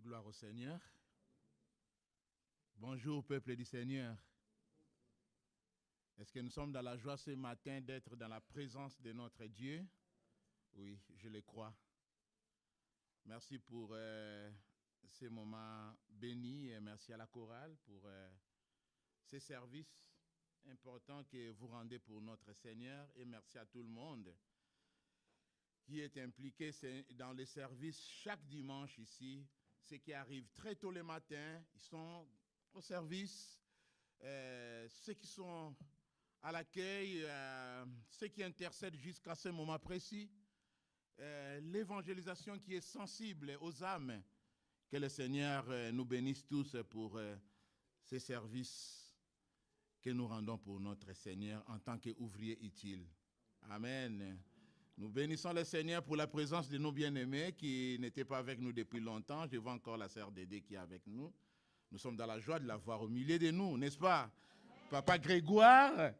Gloire au Seigneur. Bonjour, peuple du Seigneur. Est-ce que nous sommes dans la joie ce matin d'être dans la présence de notre Dieu? Oui, je le crois. Merci pour ces moments bénis et merci à la chorale pour ces services importants que vous rendez pour notre Seigneur et merci à tout le monde qui est impliqué dans les services chaque dimanche ici. Ceux qui arrivent très tôt le matin, ils sont au service. Ceux qui sont à l'accueil, ceux qui intercèdent jusqu'à ce moment précis. L'évangélisation qui est sensible aux âmes. Que le Seigneur nous bénisse tous pour ces services que nous rendons pour notre Seigneur en tant qu'ouvriers utiles. Amen. Nous bénissons le Seigneur pour la présence de nos bien-aimés qui n'étaient pas avec nous depuis longtemps. Je vois encore la sœur Dédé qui est avec nous. Nous sommes dans la joie de la voir au milieu de nous, n'est-ce pas? Amen. Papa Grégoire,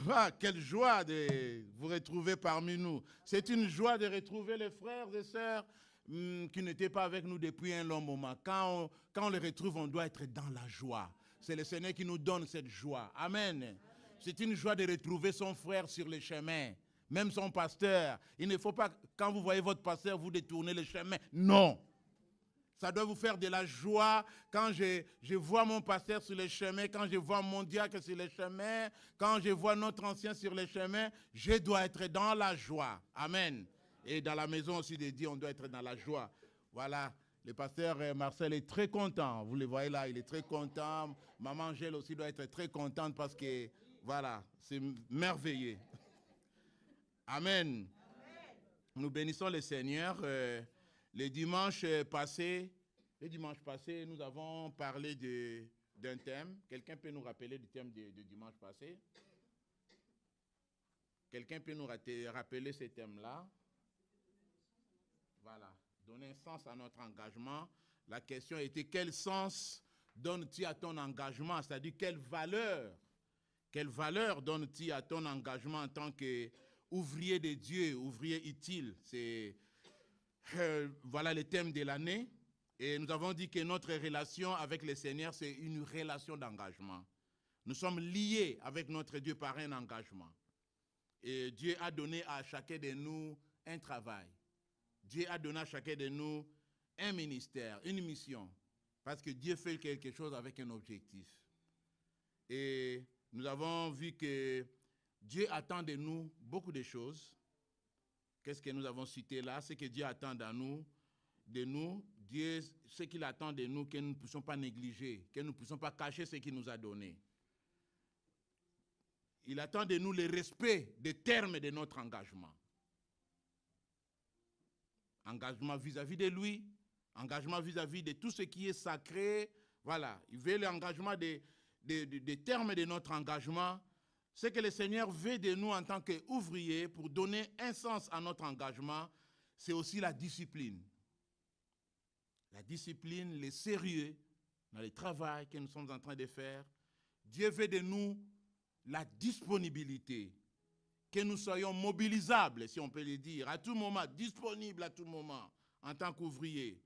ah, quelle joie de vous retrouver parmi nous. C'est une joie de retrouver les frères et sœurs qui n'étaient pas avec nous depuis un long moment. Quand on les retrouve, on doit être dans la joie. C'est le Seigneur qui nous donne cette joie. Amen. Amen. C'est une joie de retrouver son frère sur le chemin. Même son pasteur. Il ne faut pas, quand vous voyez votre pasteur, vous détourner le chemin. Non. Ça doit vous faire de la joie quand je vois mon pasteur sur le chemin, quand je vois mon diacre sur le chemin, quand je vois notre ancien sur le chemin, je dois être dans la joie. Amen. Et dans la maison aussi de Dieu, on doit être dans la joie. Voilà. Le pasteur Marcel est très content. Vous le voyez là, il est très content. Maman Angèle aussi doit être très contente parce que, voilà, c'est merveilleux. Amen. Amen. Nous bénissons le Seigneur. Le dimanche passé, nous avons parlé d'un thème. Quelqu'un peut nous rappeler du thème de dimanche passé? Quelqu'un peut nous rappeler ce thème-là? Voilà. Donner un sens à notre engagement. La question était quel sens donnes-tu à ton engagement? C'est-à-dire quelle valeur donnes-tu à ton engagement en tant qu'ouvrier de Dieu, ouvrier utile? C'est voilà le thème de l'année. Et nous avons dit que notre relation avec le Seigneur, c'est une relation d'engagement. Nous sommes liés avec notre Dieu par un engagement. Et Dieu a donné à chacun de nous un travail. Dieu a donné à chacun de nous un ministère, une mission. Parce que Dieu fait quelque chose avec un objectif. Et nous avons vu que Dieu attend de nous beaucoup de choses. Qu'est-ce que nous avons cité là? Ce que Dieu attend de nous, Dieu, ce qu'il attend de nous, que nous ne puissions pas négliger, que nous ne puissions pas cacher ce qu'il nous a donné. Il attend de nous le respect des termes de notre engagement. Engagement vis-à-vis de lui, engagement vis-à-vis de tout ce qui est sacré. Voilà, il veut l'engagement des termes de notre engagement. Ce que le Seigneur veut de nous en tant qu'ouvriers pour donner un sens à notre engagement, c'est aussi la discipline. La discipline, le sérieux dans le travail que nous sommes en train de faire. Dieu veut de nous la disponibilité, que nous soyons mobilisables, si on peut le dire, à tout moment, disponibles à tout moment en tant qu'ouvriers.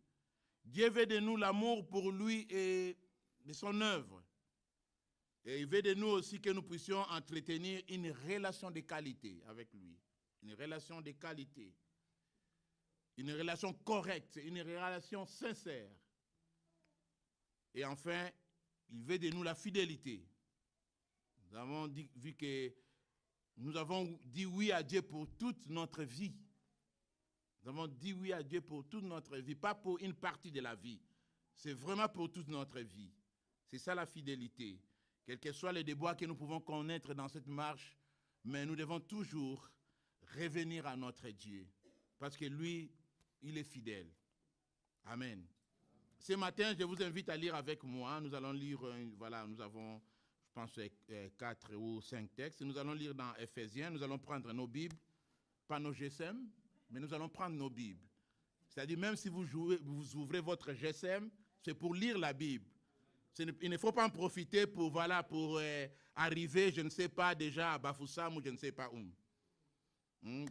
Dieu veut de nous l'amour pour lui et de son œuvre. Et il veut de nous aussi que nous puissions entretenir une relation de qualité avec lui. Une relation de qualité. Une relation correcte, une relation sincère. Et enfin, il veut de nous la fidélité. Nous avons vu que nous avons dit oui à Dieu pour toute notre vie. Nous avons dit oui à Dieu pour toute notre vie, pas pour une partie de la vie. C'est vraiment pour toute notre vie. C'est ça la fidélité. Quels que soient les déboires que nous pouvons connaître dans cette marche, mais nous devons toujours revenir à notre Dieu. Parce que lui, il est fidèle. Amen. Ce matin, je vous invite à lire avec moi. Nous allons lire, voilà, nous avons, je pense, 4 ou 5 textes. Nous allons lire dans Éphésiens. Nous allons prendre nos Bibles, pas nos GSM, mais nous allons prendre nos Bibles. C'est-à-dire, même si vous ouvrez votre GSM, c'est pour lire la Bible. Il ne faut pas en profiter pour, voilà, pour arriver, je ne sais pas, déjà à Bafoussam ou je ne sais pas où.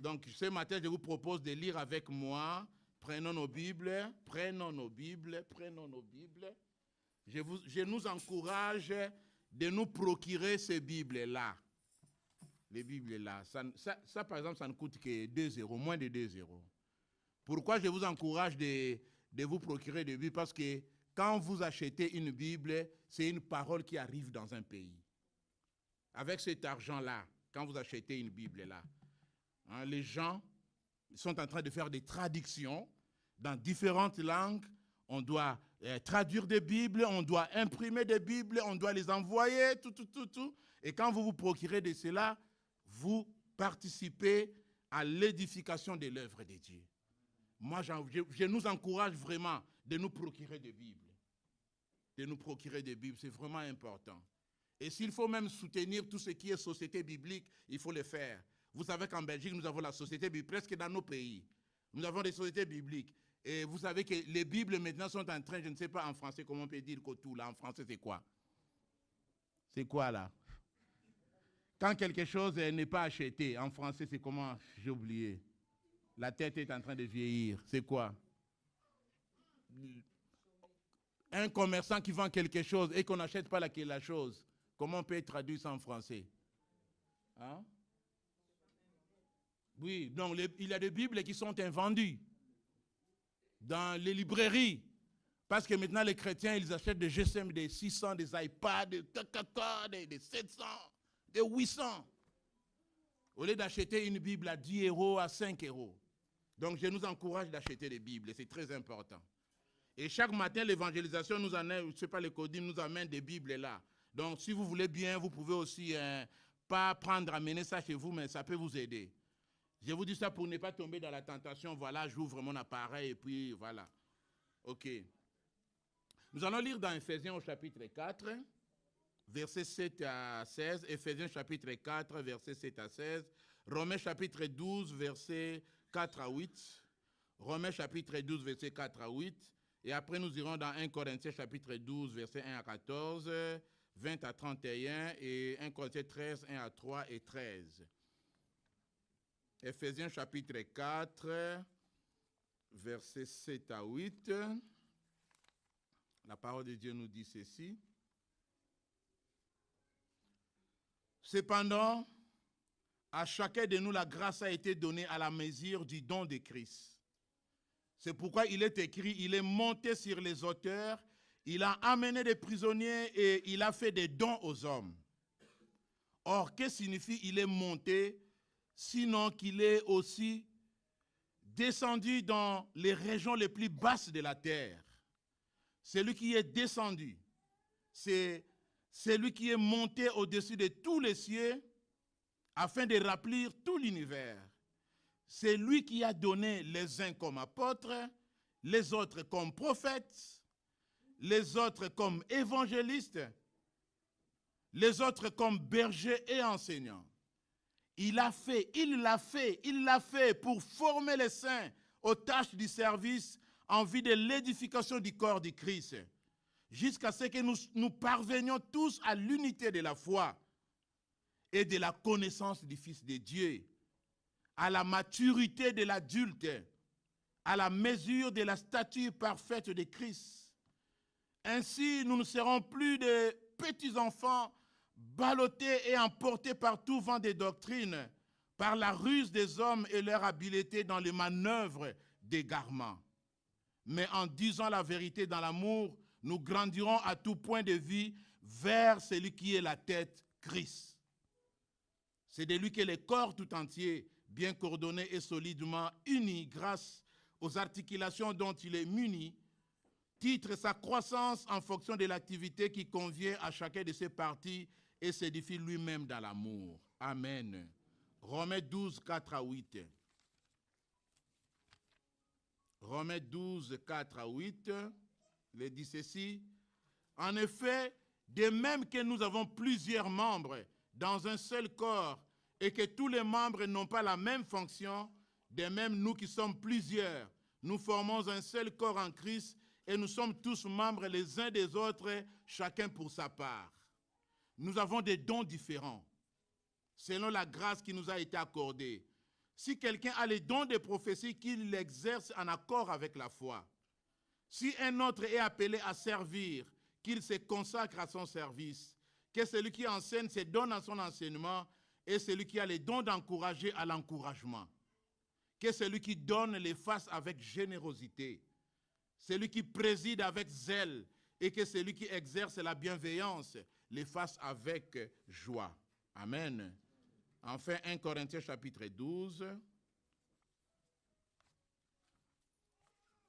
Donc, ce matin, je vous propose de lire avec moi Prenons nos Bibles, prenons nos Bibles, prenons nos Bibles. Je nous encourage de nous procurer ces Bibles-là. Les Bibles-là. Ça, par exemple, ça ne coûte que 2 €, moins de 2 €. Pourquoi je vous encourage de vous procurer des Bibles? Parce que quand vous achetez une Bible, c'est une parole qui arrive dans un pays. Avec cet argent-là, quand vous achetez une Bible-là, hein, les gens sont en train de faire des traductions dans différentes langues. On doit traduire des Bibles, on doit imprimer des Bibles, on doit les envoyer, tout. Et quand vous vous procurez de cela, vous participez à l'édification de l'œuvre de Dieu. Moi, je nous encourage vraiment de nous procurer des Bibles. De nous procurer des Bibles, c'est vraiment important. Et s'il faut même soutenir tout ce qui est société biblique, il faut le faire. Vous savez qu'en Belgique, nous avons la société biblique, presque dans nos pays. Nous avons des sociétés bibliques. Et vous savez que les Bibles maintenant sont en train, je ne sais pas en français comment on peut dire tout là. En français, c'est quoi? C'est quoi là? Quand quelque chose n'est pas acheté, en français, c'est comment? J'ai oublié. La tête est en train de vieillir. C'est quoi? Un commerçant qui vend quelque chose et qu'on n'achète pas la chose, comment on peut traduire ça en français? Hein? Oui, donc il y a des Bibles qui sont invendues dans les librairies. Parce que maintenant, les chrétiens, ils achètent des GSM, des 600, des iPads, des 700, des 800. Au lieu d'acheter une Bible à 10 €, à 5 €. Donc, je nous encourage d'acheter des Bibles. C'est très important. Et chaque matin, l'évangélisation nous amène, je ne sais pas, les codim nous amène des Bibles là. Donc, si vous voulez bien, vous pouvez aussi pas prendre, amener ça chez vous, mais ça peut vous aider. Je vous dis ça pour ne pas tomber dans la tentation. Voilà, j'ouvre mon appareil et puis voilà. OK. Nous allons lire dans Ephésiens au chapitre 4, versets 7 à 16. Ephésiens chapitre 4, versets 7 à 16. Romains chapitre 12, versets 4 à 8. Romains chapitre 12, versets 4 à 8. Et après, nous irons dans 1 Corinthiens chapitre 12, versets 1 à 14, 20 à 31 et 1 Corinthiens 13, 1 à 3 et 13. Ephésiens chapitre 4, versets 7 à 8. La parole de Dieu nous dit ceci. Cependant, à chacun de nous, la grâce a été donnée à la mesure du don de Christ. C'est pourquoi il est écrit, il est monté sur les auteurs, il a amené des prisonniers et il a fait des dons aux hommes. Or, que signifie il est monté, sinon qu'il est aussi descendu dans les régions les plus basses de la terre? Celui qui est descendu, c'est celui qui est monté au-dessus de tous les cieux afin de remplir tout l'univers. C'est lui qui a donné les uns comme apôtres, les autres comme prophètes, les autres comme évangélistes, les autres comme bergers et enseignants. Il l'a fait pour former les saints aux tâches du service en vue de l'édification du corps du Christ, jusqu'à ce que nous parvenions tous à l'unité de la foi et de la connaissance du Fils de Dieu, à la maturité de l'adulte, à la mesure de la stature parfaite de Christ. Ainsi, nous ne serons plus des petits enfants ballottés et emportés par tout vent de doctrine, par la ruse des hommes et leur habileté dans les manœuvres d'égarement. Mais en disant la vérité dans l'amour, nous grandirons à tout point de vue vers celui qui est la tête, Christ. C'est de lui que le corps tout entier, bien coordonné et solidement uni grâce aux articulations dont il est muni, titre sa croissance en fonction de l'activité qui convient à chacun de ses parties et s'édifie lui-même dans l'amour. Amen. Romains 12, 4 à 8. Romains 12, 4 à 8, il dit ceci. En effet, de même que nous avons plusieurs membres dans un seul corps et que tous les membres n'ont pas la même fonction, de même nous qui sommes plusieurs, nous formons un seul corps en Christ et nous sommes tous membres les uns des autres, chacun pour sa part. Nous avons des dons différents, selon la grâce qui nous a été accordée. Si quelqu'un a les dons de prophétie, qu'il l'exerce en accord avec la foi. Si un autre est appelé à servir, qu'il se consacre à son service. Que celui qui enseigne se donne à son enseignement et celui qui a les dons d'encourager à l'encouragement. Que celui qui donne les fasse avec générosité. Celui qui préside avec zèle et que celui qui exerce la bienveillance les fasse avec joie. Amen. Enfin, 1 Corinthiens chapitre 12.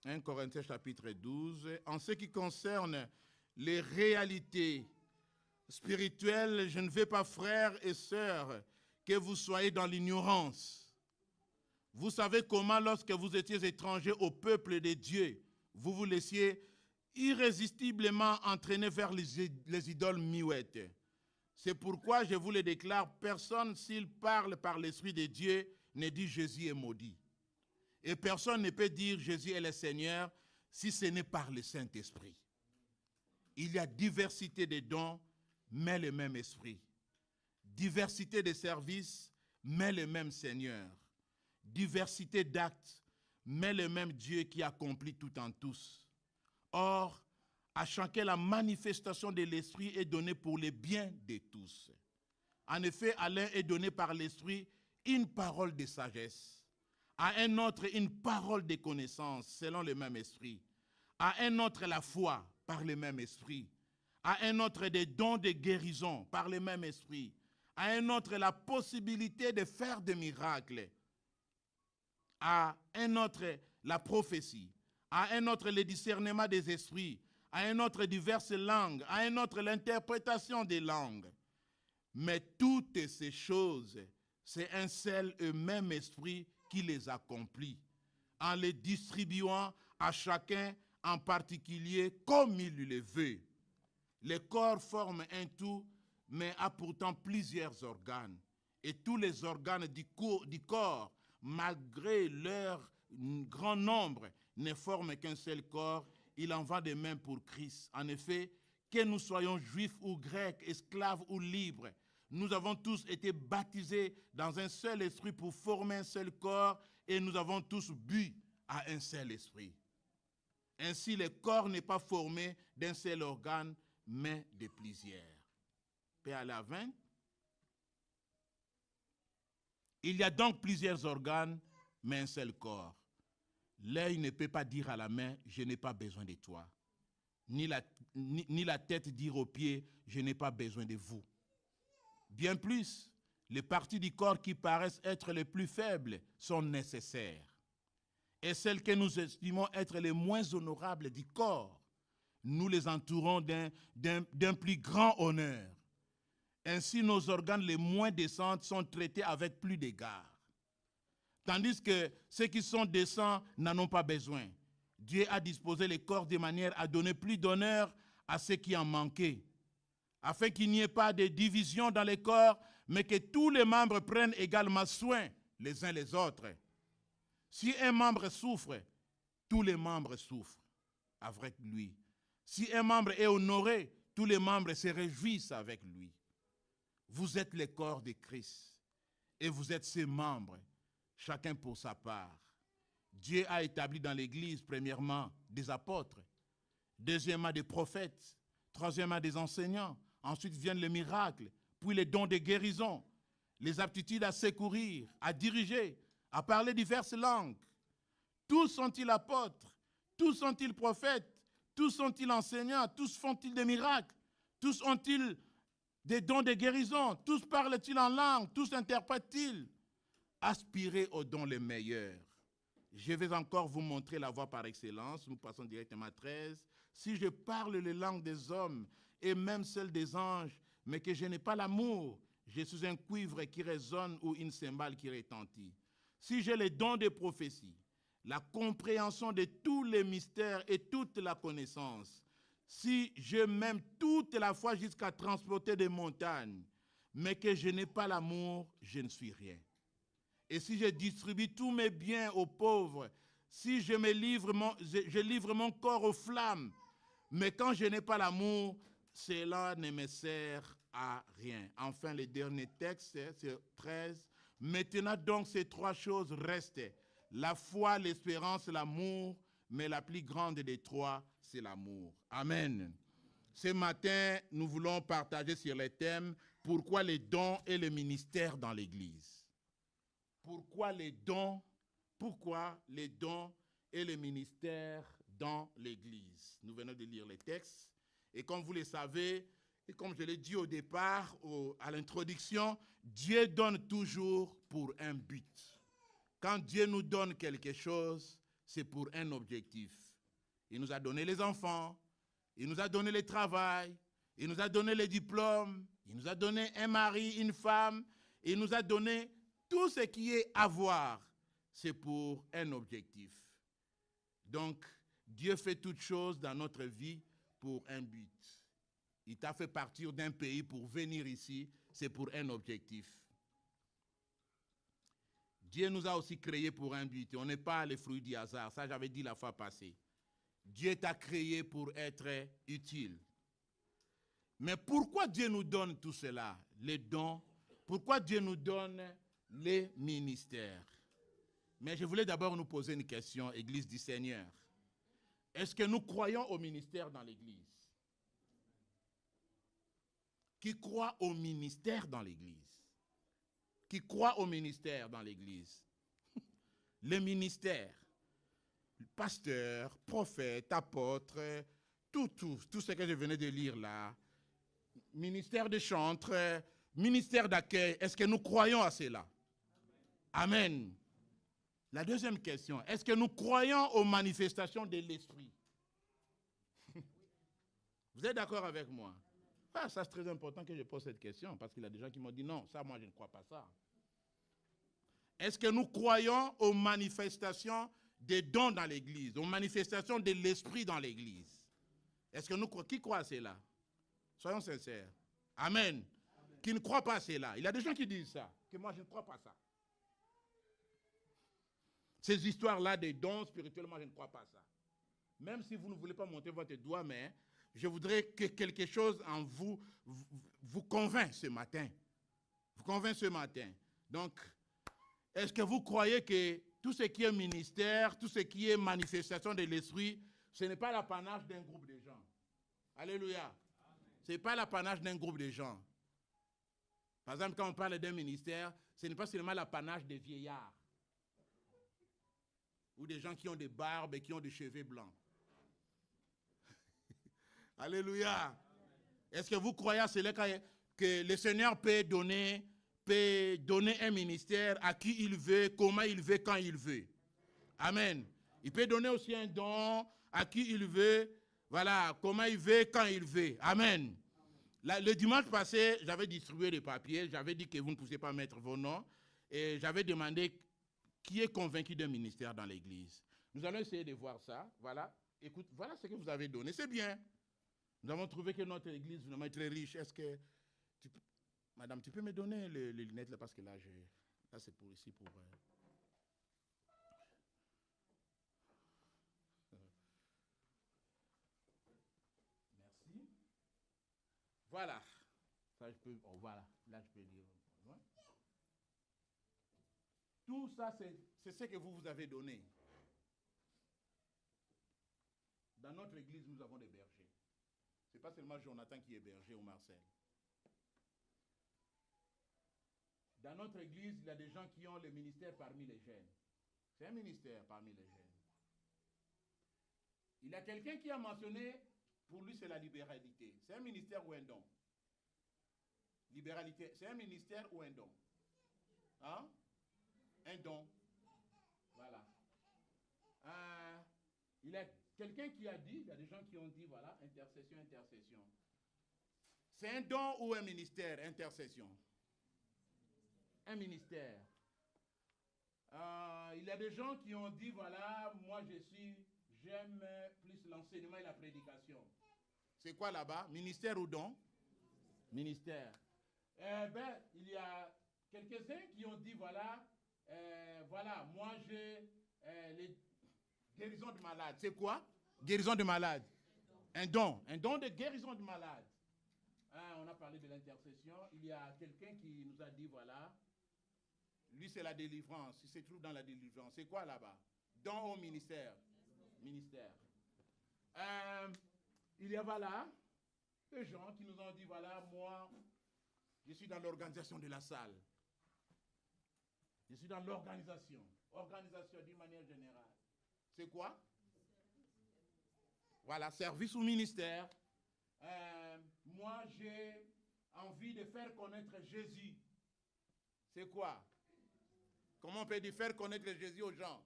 1 Corinthiens chapitre 12. En ce qui concerne les réalités spirituelles, je ne veux pas, frères et sœurs, que vous soyez dans l'ignorance. Vous savez comment, lorsque vous étiez étrangers au peuple de Dieu, vous vous laissiez irrésistiblement entraîner vers les idoles muettes. C'est pourquoi je vous le déclare, personne, s'il parle par l'Esprit de Dieu, ne dit Jésus est maudit. Et personne ne peut dire Jésus est le Seigneur si ce n'est par le Saint-Esprit. Il y a diversité de dons, mais le même Esprit. Diversité de services, mais le même Seigneur. Diversité d'actes, mais le même Dieu qui accomplit tout en tous. Or, à chacun la manifestation de l'Esprit est donnée pour le bien de tous. En effet, à l'un est donnée par l'Esprit une parole de sagesse, à un autre une parole de connaissance selon le même Esprit, à un autre la foi par le même Esprit, à un autre des dons de guérison par le même Esprit, à un autre la possibilité de faire des miracles, à un autre la prophétie, à un autre le discernement des esprits, à un autre diverses langues, à un autre l'interprétation des langues. Mais toutes ces choses, c'est un seul et même esprit qui les accomplit, en les distribuant à chacun en particulier comme il le veut. Le corps forme un tout, mais a pourtant plusieurs organes. Et tous les organes du corps, malgré leur grand nombre, ne forment qu'un seul corps. Il en va de même pour Christ. En effet, que nous soyons juifs ou grecs, esclaves ou libres, nous avons tous été baptisés dans un seul esprit pour former un seul corps et nous avons tous bu à un seul esprit. Ainsi, le corps n'est pas formé d'un seul organe, mais de plusieurs. Paix à la 20. Il y a donc plusieurs organes, mais un seul corps. L'œil ne peut pas dire à la main, je n'ai pas besoin de toi. Ni la tête dire aux pieds, je n'ai pas besoin de vous. Bien plus, les parties du corps qui paraissent être les plus faibles sont nécessaires. Et celles que nous estimons être les moins honorables du corps, nous les entourons d'un plus grand honneur. Ainsi, nos organes les moins décents sont traités avec plus d'égard. Tandis que ceux qui sont décents n'en ont pas besoin. Dieu a disposé les corps de manière à donner plus d'honneur à ceux qui en manquaient, afin qu'il n'y ait pas de division dans les corps, mais que tous les membres prennent également soin les uns les autres. Si un membre souffre, tous les membres souffrent avec lui. Si un membre est honoré, tous les membres se réjouissent avec lui. Vous êtes le corps de Christ et vous êtes ses membres, chacun pour sa part. Dieu a établi dans l'Église, premièrement, des apôtres, deuxièmement, des prophètes, troisièmement, des enseignants. Ensuite viennent les miracles, puis les dons de guérison, les aptitudes à secourir, à diriger, à parler diverses langues. Tous sont-ils apôtres? Tous sont-ils prophètes? Tous sont-ils enseignants? Tous font-ils des miracles? Tous ont-ils des dons de guérison? Tous parlent-ils en langue? Tous interprètent-ils? Aspirez aux dons les meilleurs. Je vais encore vous montrer la voie par excellence. Nous passons directement à 13. Si je parle les langues des hommes et même celles des anges, mais que je n'ai pas l'amour, je suis un cuivre qui résonne ou une cymbale qui retentit. Si j'ai les dons de prophétie, la compréhension de tous les mystères et toute la connaissance, si je m'aime toute la foi jusqu'à transporter des montagnes, mais que je n'ai pas l'amour, je ne suis rien. Et si je distribue tous mes biens aux pauvres, si je livre mon corps aux flammes, mais quand je n'ai pas l'amour, cela ne me sert à rien. Enfin, le dernier texte, c'est 13. Maintenant donc, ces trois choses restent. La foi, l'espérance, l'amour, mais la plus grande des trois, c'est l'amour. Amen. Ce matin, nous voulons partager sur les thèmes « Pourquoi les dons et le ministère dans l'Église ?» Pourquoi les dons et le ministère dans l'Église? Nous venons de lire les textes. Et comme vous le savez, et comme je l'ai dit au départ, à l'introduction, Dieu donne toujours pour un but. Quand Dieu nous donne quelque chose, c'est pour un objectif. Il nous a donné les enfants, il nous a donné le travail, il nous a donné les diplômes, il nous a donné un mari, une femme, il nous a donné tout ce qui est avoir. C'est pour un objectif. Donc, Dieu fait toutes choses dans notre vie pour un but. Il t'a fait partir d'un pays pour venir ici, c'est pour un objectif. Dieu nous a aussi créés pour un but. On n'est pas les fruits du hasard. Ça, j'avais dit la fois passée. Dieu t'a créé pour être utile. Mais pourquoi Dieu nous donne tout cela, les dons? Pourquoi Dieu nous donne les ministères? Mais je voulais d'abord nous poser une question, Église du Seigneur. Est-ce que nous croyons au ministère dans l'Église? Qui croit au ministère dans l'Église? Qui croit au ministère dans l'Église? Les ministères, pasteur, prophète, apôtre, tout ce que je venais de lire là, ministère de chantre, ministère d'accueil, est-ce que nous croyons à cela? Amen. La deuxième question, est-ce que nous croyons aux manifestations de l'Esprit? Vous êtes d'accord avec moi? Ah, ça c'est très important que je pose cette question, parce qu'il y a des gens qui m'ont dit non, ça moi je ne crois pas ça. Est-ce que nous croyons aux manifestations des dons dans l'Église, aux manifestations de l'Esprit dans l'Église? Est-ce que nous croyons? Qui croit à cela? Soyons sincères. Amen. Amen. Qui ne croit pas à cela? Il y a des gens qui disent ça, que moi je ne crois pas à ça. Ces histoires-là des dons spirituels, moi je ne crois pas à ça. Même si vous ne voulez pas monter votre doigt, mais je voudrais que quelque chose en vous convainc ce matin. Vous convainc ce matin. Donc, est-ce que vous croyez que tout ce qui est ministère, tout ce qui est manifestation de l'Esprit, ce n'est pas l'apanage d'un groupe de gens? Alléluia. Ce n'est pas l'apanage d'un groupe de gens. Par exemple, quand on parle d'un ministère, ce n'est pas seulement l'apanage des vieillards ou des gens qui ont des barbes et qui ont des cheveux blancs. Alléluia. Est-ce que vous croyez à cela que le Seigneur peut donner un ministère à qui il veut, comment il veut, quand il veut? Amen. Il peut donner aussi un don à qui il veut, voilà, comment il veut, quand il veut. Amen. Le dimanche passé, j'avais distribué des papiers, j'avais dit que vous ne pouviez pas mettre vos noms, et j'avais demandé qui est convaincu d'un ministère dans l'Église. Nous allons essayer de voir ça. Voilà. Écoute, voilà ce que vous avez donné. C'est bien. Nous avons trouvé que notre Église vraiment est très riche. Est-ce que Madame, tu peux me donner les lunettes là, parce que là, c'est pour ici pour. Merci. Voilà. Ça, je peux. Oh, voilà. Là, je peux lire. Ouais. Tout ça, c'est ce que vous avez donné. Dans notre Église, nous avons des bergers. Ce n'est pas seulement Jonathan qui est berger ou Marcel. Dans notre Église, il y a des gens qui ont le ministère parmi les jeunes. C'est un ministère parmi les jeunes. Il y a quelqu'un qui a mentionné, pour lui c'est la libéralité. C'est un ministère ou un don? Libéralité, c'est un ministère ou un don? Hein? Un don. Voilà. Il y a quelqu'un qui a dit, il y a des gens qui ont dit, voilà, intercession, intercession. C'est un don ou un ministère, intercession? Un ministère. Il y a des gens qui ont dit, voilà, moi j'aime plus l'enseignement et la prédication. C'est quoi là-bas? Ministère ou don? Ministère. Il y a quelques-uns qui ont dit, voilà, moi j'ai les guérisons de malades. C'est quoi? Guérison de malades. Un don de guérison de malades. On a parlé de l'intercession. Il y a quelqu'un qui nous a dit, voilà, Lui, c'est la délivrance. Il se trouve dans la délivrance. C'est quoi là-bas? Don au ministère. Ministère. Il y a voilà des gens qui nous ont dit, voilà, moi, je suis dans l'organisation de la salle. Je suis dans l'organisation. Organisation d'une manière générale. C'est quoi? Voilà, service ou ministère. Moi, j'ai envie de faire connaître Jésus. C'est quoi? Comment on peut dire faire connaître Jésus aux gens?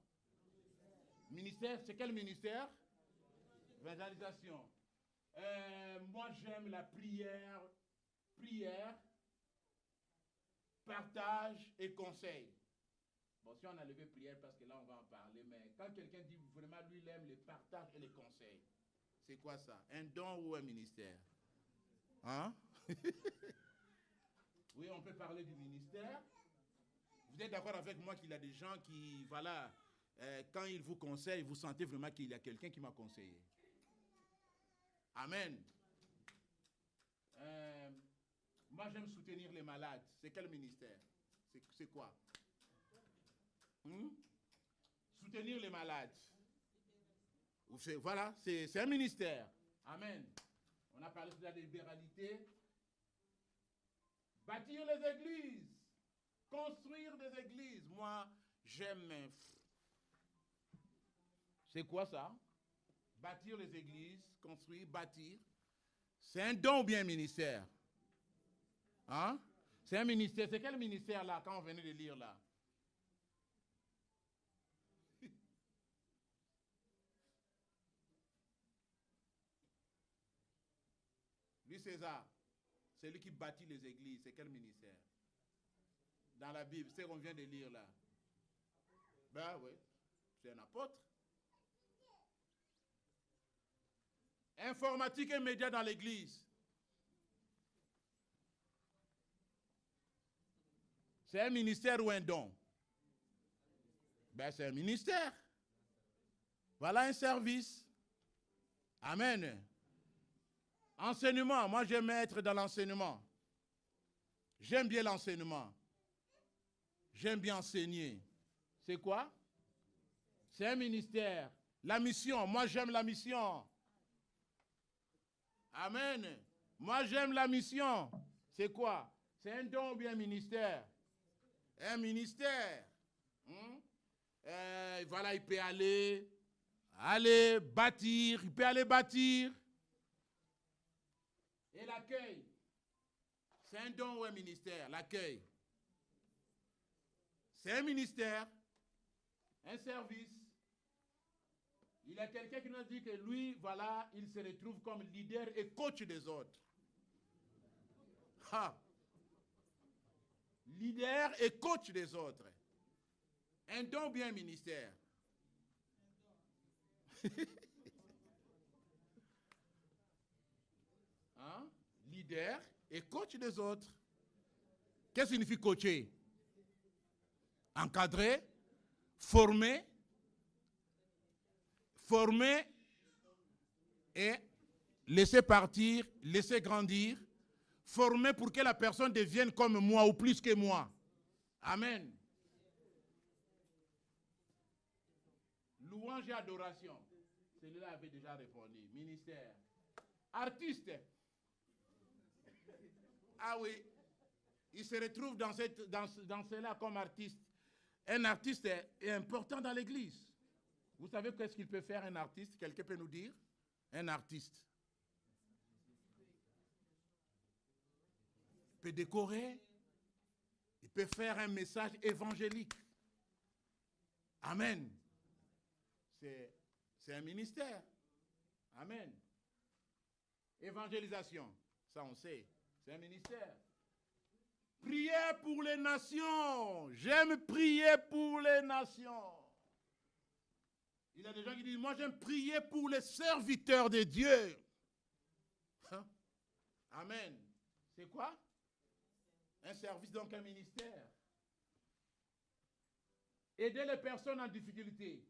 Ministère, c'est quel ministère? Évangélisation. Moi, j'aime la prière, partage et conseil. Bon, si on a levé prière, parce que là, on va en parler, mais quand quelqu'un dit vraiment, lui, il aime les partages et les conseils, c'est quoi ça? Un don ou un ministère? Hein? Oui, on peut parler du ministère. Vous êtes d'accord avec moi qu'il y a des gens qui, voilà, quand ils vous conseillent, vous sentez vraiment qu'il y a quelqu'un qui m'a conseillé. Amen. Moi, j'aime soutenir les malades. C'est quel ministère? C'est quoi? Soutenir les malades. Voilà, c'est un ministère. Amen. On a parlé de la libéralité. Bâtir les églises. Construire des églises. Moi, j'aime. C'est quoi ça? Bâtir les églises, construire, bâtir. C'est un don ou bien un ministère? Hein? C'est un ministère. C'est quel ministère là, quand on venait de lire là? Lui, César, c'est lui qui bâtit les églises. C'est quel ministère? Dans la Bible, c'est qu'on vient de lire là. Ben oui, c'est un apôtre. Informatique et médias dans l'église. C'est un ministère ou un don? Ben c'est un ministère. Voilà un service. Amen. Enseignement, moi j'aime être dans l'enseignement. J'aime bien l'enseignement. J'aime bien enseigner. C'est quoi? C'est un ministère. La mission, moi j'aime la mission. Amen. Moi j'aime la mission. C'est quoi? C'est un don ou bien un ministère? Un ministère. Voilà, il peut aller bâtir, il peut aller bâtir. Et l'accueil, c'est un don ou un ministère? L'accueil. C'est un ministère, un service. Il y a quelqu'un qui nous a dit que lui, voilà, il se retrouve comme leader et coach des autres. Ha! Leader et coach des autres. Un don ou bien un ministère? Hein? Leader et coach des autres. Qu'est-ce que signifie coacher? Encadrer, former et laisser partir, laisser grandir, former pour que la personne devienne comme moi ou plus que moi. Amen. Louange et adoration. Celui-là avait déjà répondu. Ministère. Artiste. Ah oui. Il se retrouve dans cela comme artiste. Un artiste est important dans l'église. Vous savez qu'est-ce qu'il peut faire un artiste? Quelqu'un peut nous dire? Un artiste. Il peut décorer. Il peut faire un message évangélique. Amen. C'est un ministère. Amen. Évangélisation. Ça on sait. C'est un ministère. Prière pour les nations. J'aime prier pour les nations. Il y a des gens qui disent, moi j'aime prier pour les serviteurs de Dieu. Hein? Amen. C'est quoi? Un service, donc un ministère. Aider les personnes en difficulté.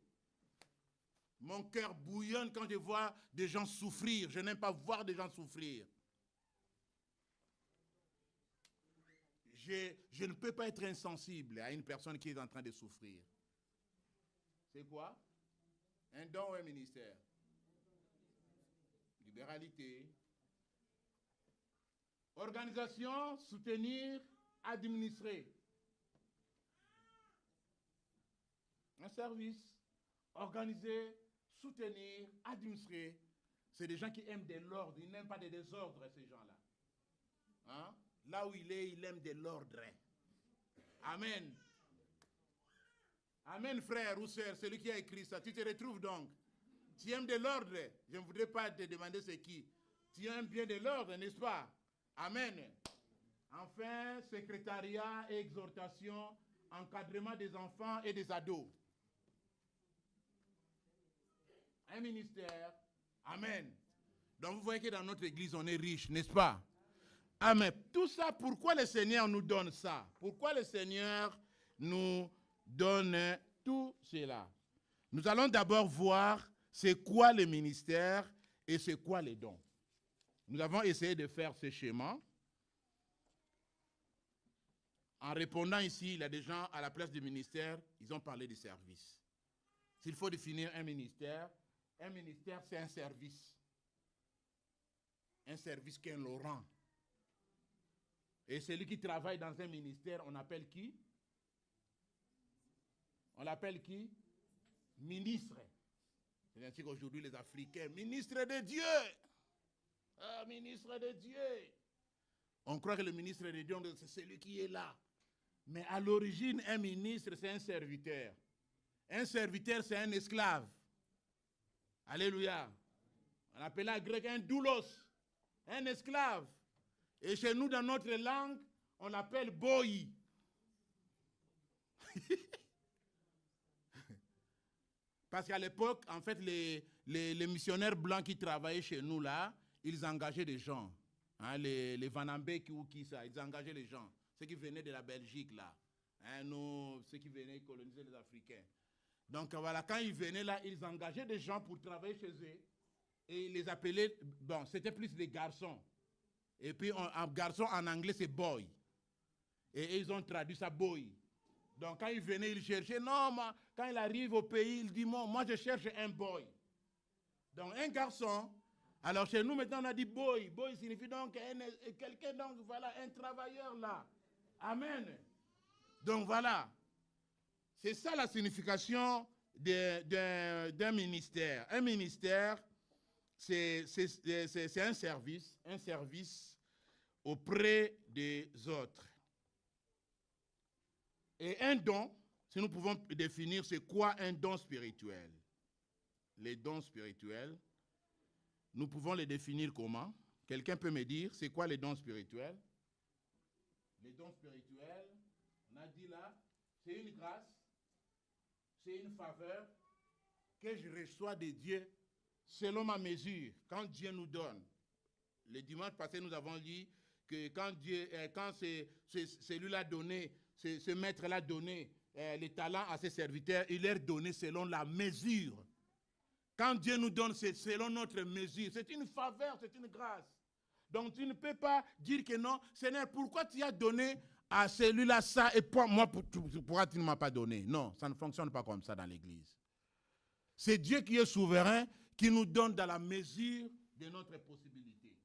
Mon cœur bouillonne quand je vois des gens souffrir. Je n'aime pas voir des gens souffrir. je ne peux pas être insensible à une personne qui est en train de souffrir. C'est quoi? Un don ou un ministère? Libéralité. Organisation, soutenir, administrer. Un service, organiser, soutenir, administrer. C'est des gens qui aiment de l'ordre. Ils n'aiment pas des désordres, ces gens-là. Hein? Là où il est, il aime de l'ordre. Amen. Amen, frère ou sœur, celui qui a écrit ça. Tu te retrouves donc. Tu aimes de l'ordre. Je ne voudrais pas te demander c'est qui. Tu aimes bien de l'ordre, n'est-ce pas? Amen. Enfin, secrétariat et exhortation, encadrement des enfants et des ados. Un ministère. Amen. Donc vous voyez que dans notre église, on est riche, n'est-ce pas? Amen. Tout ça, pourquoi le Seigneur nous donne ça? Pourquoi le Seigneur nous donne tout cela? Nous allons d'abord voir c'est quoi le ministère et c'est quoi les dons. Nous avons essayé de faire ce schéma. En répondant ici, il y a des gens à la place du ministère, ils ont parlé du service. S'il faut définir un ministère c'est un service. Un service qu'un Laurent. Et celui qui travaille dans un ministère, on appelle qui? On l'appelle qui? Ministre. C'est ainsi qu'aujourd'hui les Africains, ministre de Dieu. Ah, ministre de Dieu. On croit que le ministre de Dieu, c'est celui qui est là. Mais à l'origine, un ministre, c'est un serviteur. Un serviteur, c'est un esclave. Alléluia. On appelle en grec un doulos, un esclave. Et chez nous, dans notre langue, on l'appelle boy. Parce qu'à l'époque, en fait, les missionnaires blancs qui travaillaient chez nous là, ils engageaient des gens. Hein, les Vanambé ou qui ça, ils engageaient les gens. Ceux qui venaient de la Belgique là. Hein, nous, ceux qui venaient coloniser les Africains. Donc voilà, quand ils venaient là, ils engageaient des gens pour travailler chez eux. Et ils les appelaient, bon, c'était plus des garçons. Et puis un garçon en anglais c'est boy. Et ils ont traduit ça boy. Donc quand il venait, il cherchait. Non, quand il arrive au pays, il dit, moi je cherche un boy. Donc un garçon. Alors chez nous maintenant on a dit boy. Boy signifie donc quelqu'un, donc voilà, un travailleur là. Amen. Donc voilà. C'est ça la signification d'un ministère. Un ministère, c'est un service auprès des autres. Et un don, si nous pouvons définir c'est quoi un don spirituel. Les dons spirituels, nous pouvons les définir comment? Quelqu'un peut me dire c'est quoi les dons spirituels? Les dons spirituels, on a dit là, c'est une grâce, c'est une faveur que je reçois de Dieu selon ma mesure, quand Dieu nous donne. Le dimanche passé, nous avons dit que quand celui-là donné, ce maître-là donné les talents à ses serviteurs, il leur donnait selon la mesure. Quand Dieu nous donne, c'est selon notre mesure. C'est une faveur, c'est une grâce. Donc tu ne peux pas dire que non, Seigneur, pourquoi tu as donné à celui-là ça et moi, pourquoi tu ne m'as pas donné? Non, ça ne fonctionne pas comme ça dans l'Église. C'est Dieu qui est souverain, qui nous donne dans la mesure de notre possibilité.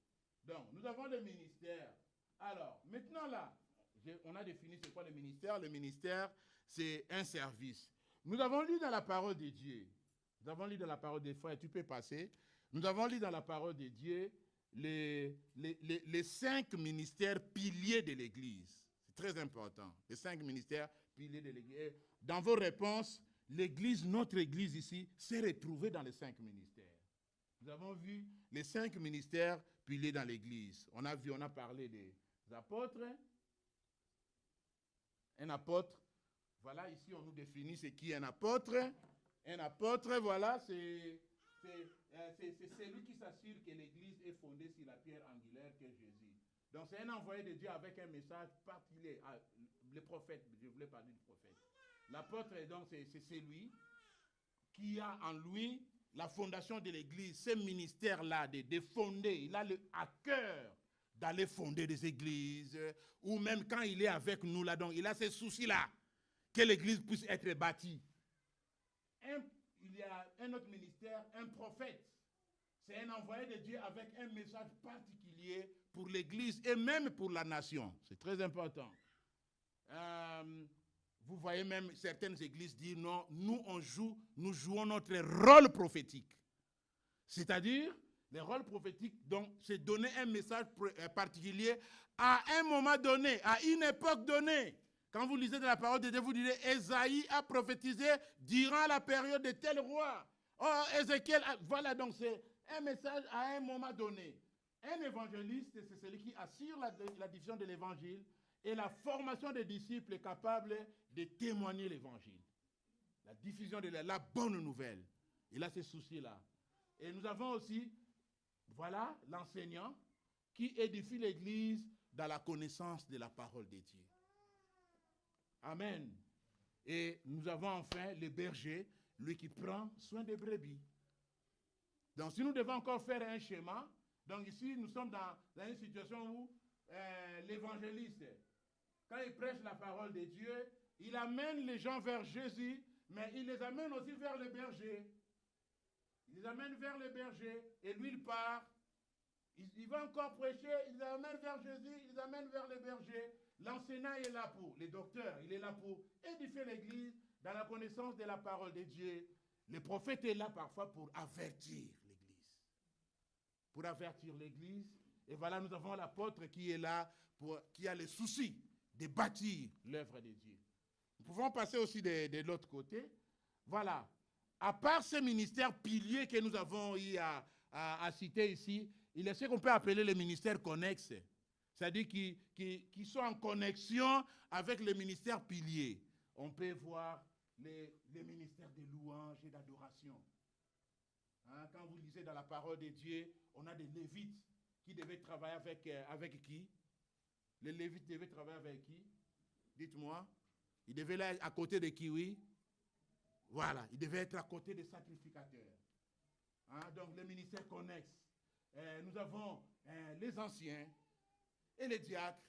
Donc, nous avons le ministère. Alors, maintenant là, on a défini c'est quoi le ministère. Le ministère, c'est un service. Nous avons lu dans la parole de Dieu. Nous avons lu dans la parole des frères, tu peux passer. Nous avons lu dans la parole de Dieu les 5 ministères piliers de l'Église. C'est très important. Les 5 ministères piliers de l'Église. Et dans vos réponses, l'Église, notre Église ici, s'est retrouvée dans les 5 ministères. Nous avons vu les 5 ministères piliers dans l'Église. On a parlé des apôtres. Un apôtre, voilà, ici on nous définit c'est qui un apôtre. Un apôtre, voilà, c'est celui qui s'assure que l'Église est fondée sur la pierre angulaire qui est Jésus. Donc c'est un envoyé de Dieu avec un message particulier. Le prophète, je voulais parler du prophète. L'apôtre, donc, c'est celui qui a en lui la fondation de l'Église, ce ministère-là de fonder. Il a à cœur d'aller fonder des églises, ou même quand il est avec nous là, donc il a ces soucis-là, que l'église puisse être bâtie. Il y a un autre ministère, un prophète. C'est un envoyé de Dieu avec un message particulier pour l'église et même pour la nation. C'est très important. Vous voyez même certaines églises dire non, nous jouons notre rôle prophétique. C'est-à-dire, le rôle prophétique, donc, c'est donner un message particulier à un moment donné, à une époque donnée. Quand vous lisez de la parole de Dieu, vous direz, Ésaïe a prophétisé durant la période de tel roi. Oh, Ézéchiel, voilà, donc c'est un message à un moment donné. Un évangéliste, c'est celui qui assure la diffusion de l'évangile et la formation des disciples capables de témoigner l'évangile. La diffusion de la bonne nouvelle. Il a ces soucis-là. Et nous avons aussi, voilà, l'enseignant qui édifie l'église dans la connaissance de la parole de Dieu. Amen. Et nous avons enfin le berger, lui qui prend soin des brebis. Donc si nous devons encore faire un schéma, donc ici nous sommes dans une situation où l'évangéliste, quand il prêche la parole de Dieu, il amène les gens vers Jésus, mais il les amène aussi vers le berger. Il les amène vers le berger et lui il part. Il va encore prêcher, il les amène vers Jésus, il les amène vers le berger. L'enseignant est là pour, le docteur, il est là pour édifier l'église dans la connaissance de la parole de Dieu. Le prophète est là parfois pour avertir l'église. Pour avertir l'église. Et voilà, nous avons l'apôtre qui est là, qui a le souci de bâtir l'œuvre de Dieu. Nous pouvons passer aussi de l'autre côté. Voilà. À part ces ministères piliers que nous avons eu à citer ici, il y a ce qu'on peut appeler les ministères connexes. C'est-à-dire qui sont en connexion avec les ministères piliers. On peut voir les ministères de louange et d'adoration. Hein, quand vous lisez dans la parole de Dieu, on a des Lévites qui devaient travailler avec qui? Les Lévites devaient travailler avec qui? Dites-moi. Ils devaient être à côté de qui, oui? Voilà, ils devaient être à côté des sacrificateurs. Hein, donc les ministères connexes. Nous avons les anciens et les diacres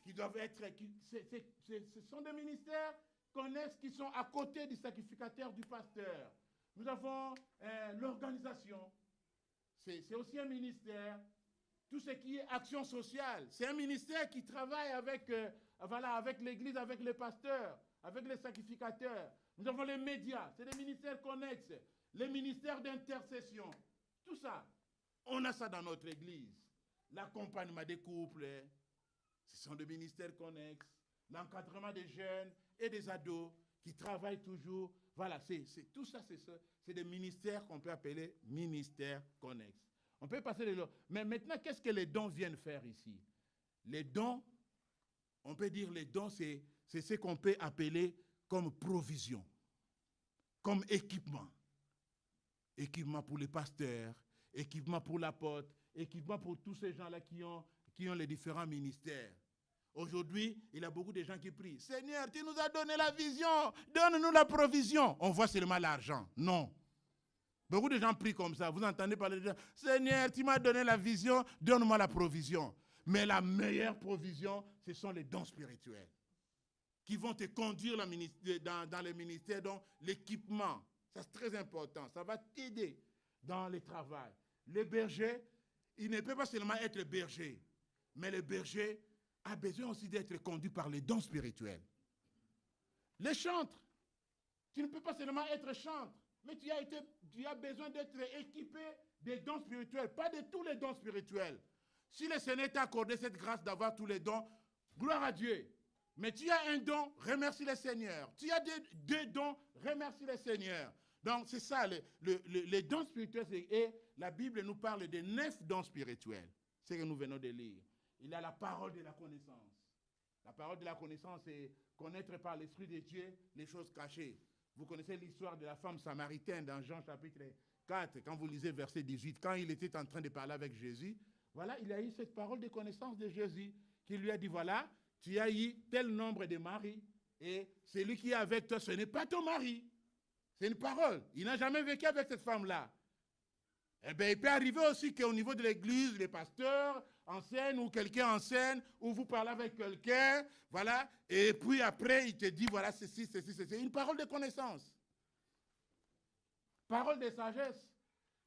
qui doivent être... ce sont des ministères connexes qui sont à côté du sacrificateur, du pasteur. Nous avons l'organisation. C'est aussi un ministère. Tout ce qui est action sociale, c'est un ministère qui travaille avec l'église, avec les pasteurs, avec les sacrificateurs. Nous avons les médias, c'est des ministères connexes. Les ministères d'intercession. Tout ça, on a ça dans notre église. L'accompagnement des couples, ce sont des ministères connexes. L'encadrement des jeunes et des ados qui travaillent toujours. Voilà, tout ça, c'est des ministères qu'on peut appeler ministères connexes. On peut passer les dons. Mais maintenant, qu'est-ce que les dons viennent faire ici? Les dons, on peut dire les dons, c'est ce qu'on peut appeler comme provision, comme équipement. Équipement pour les pasteurs, équipement pour l'apôtre, équipement pour tous ces gens-là qui ont les différents ministères. Aujourd'hui, il y a beaucoup de gens qui prient. Seigneur, tu nous as donné la vision, donne-nous la provision. On voit seulement l'argent. Non. Beaucoup de gens prient comme ça. Vous entendez parler de gens. Seigneur, tu m'as donné la vision, donne-moi la provision. Mais la meilleure provision, ce sont les dons spirituels qui vont te conduire dans le ministère, donc l'équipement. Ça, c'est très important. Ça va t'aider dans le travail. Le berger, il ne peut pas seulement être berger, mais le berger a besoin aussi d'être conduit par les dons spirituels. Les chantres, tu ne peux pas seulement être chantre, mais tu as besoin d'être équipé des dons spirituels, pas de tous les dons spirituels. Si le Seigneur t'a accordé cette grâce d'avoir tous les dons, gloire à Dieu. Mais tu as un don, remercie le Seigneur. Tu as deux dons, remercie le Seigneur. Donc c'est ça, les dons spirituels. Et la Bible nous parle de 9 dons spirituels. C'est ce que nous venons de lire. Il y a la parole de la connaissance. La parole de la connaissance, c'est connaître par l'Esprit de Dieu les choses cachées. Vous connaissez l'histoire de la femme samaritaine dans Jean chapitre 4, quand vous lisez verset 18. Quand il était en train de parler avec Jésus, voilà, il a eu cette parole de connaissance de Jésus qui lui a dit, voilà, tu as eu tel nombre de maris et celui qui est avec toi, ce n'est pas ton mari. C'est une parole. Il n'a jamais vécu avec cette femme-là. Eh bien, il peut arriver aussi qu'au niveau de l'église, les pasteurs enseignent ou quelqu'un enseigne, ou vous parlez avec quelqu'un, voilà, et puis après, il te dit, voilà, ceci. Une parole de connaissance. Parole de sagesse.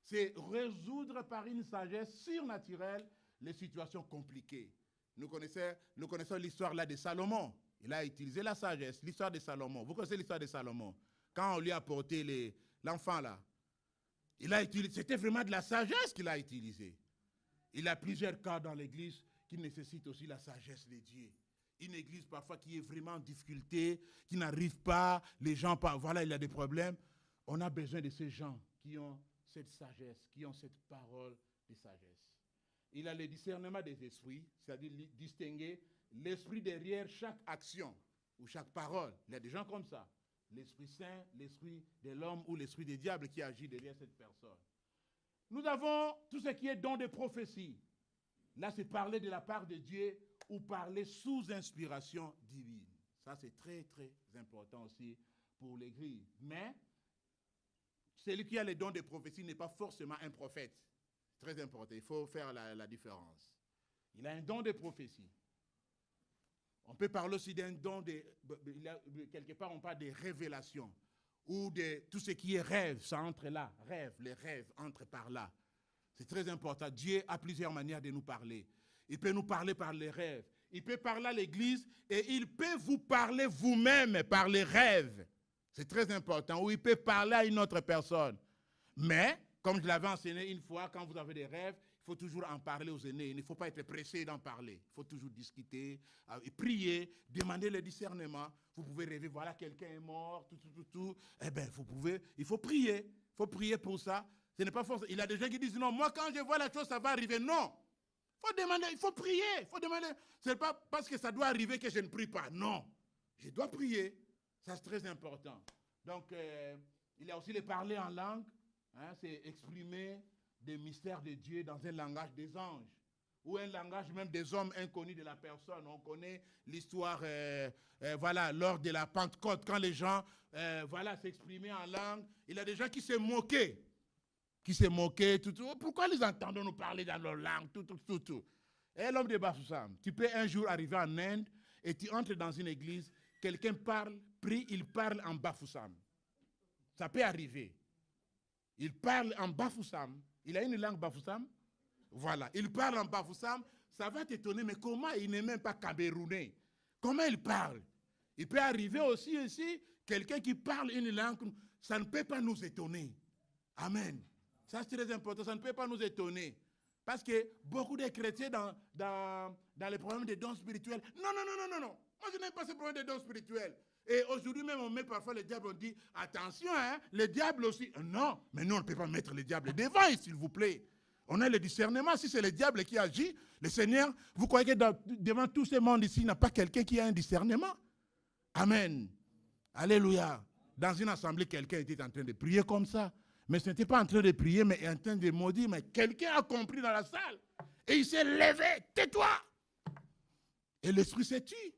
C'est résoudre par une sagesse surnaturelle les situations compliquées. Nous connaissons l'histoire là de Salomon. Il a utilisé la sagesse, l'histoire de Salomon. Vous connaissez l'histoire de Salomon? Quand on lui a apporté l'enfant là, c'était vraiment de la sagesse qu'il a utilisé. Il y a plusieurs cas dans l'église qui nécessitent aussi la sagesse de Dieu. Une église parfois qui est vraiment en difficulté, qui n'arrive pas, les gens, voilà, il y a des problèmes. On a besoin de ces gens qui ont cette sagesse, qui ont cette parole de sagesse. Il a le discernement des esprits, c'est-à-dire distinguer l'esprit derrière chaque action ou chaque parole. Il y a des gens comme ça. L'Esprit Saint, l'esprit de l'homme ou l'esprit du diable qui agit derrière cette personne. Nous avons tout ce qui est don de prophétie. Là, c'est parler de la part de Dieu ou parler sous inspiration divine. Ça, c'est très, très important aussi pour l'Église. Mais, celui qui a le don de prophétie n'est pas forcément un prophète. C'est très important, il faut faire la différence. Il a un don de prophétie. On peut parler aussi d'un don quelque part on parle de révélation ou de tout ce qui est rêve, ça entre là, les rêves entrent par là. C'est très important. Dieu a plusieurs manières de nous parler. Il peut nous parler par les rêves. Il peut parler à l'église et il peut vous parler vous-même par les rêves. C'est très important. Ou il peut parler à une autre personne. Mais, comme je l'avais enseigné une fois, quand vous avez des rêves, il faut toujours en parler aux aînés. Il ne faut pas être pressé d'en parler. Il faut toujours discuter, prier, demander le discernement. Vous pouvez rêver, voilà, quelqu'un est mort, tout. Eh bien, il faut prier. Il faut prier pour ça. Ce n'est pas forcément. Il y a des gens qui disent, non, moi, quand je vois la chose, ça va arriver. Non. Il faut demander, il faut prier. Il faut demander. Ce n'est pas parce que ça doit arriver que je ne prie pas. Non. Je dois prier. Ça, c'est très important. Donc, il y a aussi le parler en langue. Hein, c'est exprimer des mystères de Dieu dans un langage des anges ou un langage même des hommes inconnus de la personne. On connaît l'histoire, voilà, lors de la Pentecôte, quand les gens, voilà, s'exprimaient en langue. Il y a des gens qui se moquaient. Tout. Pourquoi les entendons nous parler dans leur langue, tout. Et l'homme de Bafoussam, tu peux un jour arriver en Inde et tu entres dans une église, quelqu'un prie, il parle en Bafoussam. Ça peut arriver. Il parle en Bafoussam. Il a une langue Bafoussam. Voilà. Il parle en Bafoussam. Ça va t'étonner, mais comment il n'est même pas camerounais? Comment il parle? Il peut arriver aussi ici, quelqu'un qui parle une langue, ça ne peut pas nous étonner. Amen. Ça, c'est très important. Ça ne peut pas nous étonner. Parce que beaucoup de chrétiens dans les problèmes de dons spirituels, non. Moi, je n'aime pas ces problèmes de dons spirituels. Et aujourd'hui même, on met parfois le diable, on dit, attention, hein, le diable aussi. Non, mais nous, on ne peut pas mettre le diable devant, s'il vous plaît. On a le discernement. Si c'est le diable qui agit, le Seigneur, vous croyez que devant tout ce monde ici, il n'y a pas quelqu'un qui a un discernement? Amen. Alléluia. Dans une assemblée, quelqu'un était en train de prier comme ça. Mais ce n'était pas en train de prier, mais en train de maudire. Mais quelqu'un a compris dans la salle. Et il s'est levé. Tais-toi. Et l'esprit s'est tué.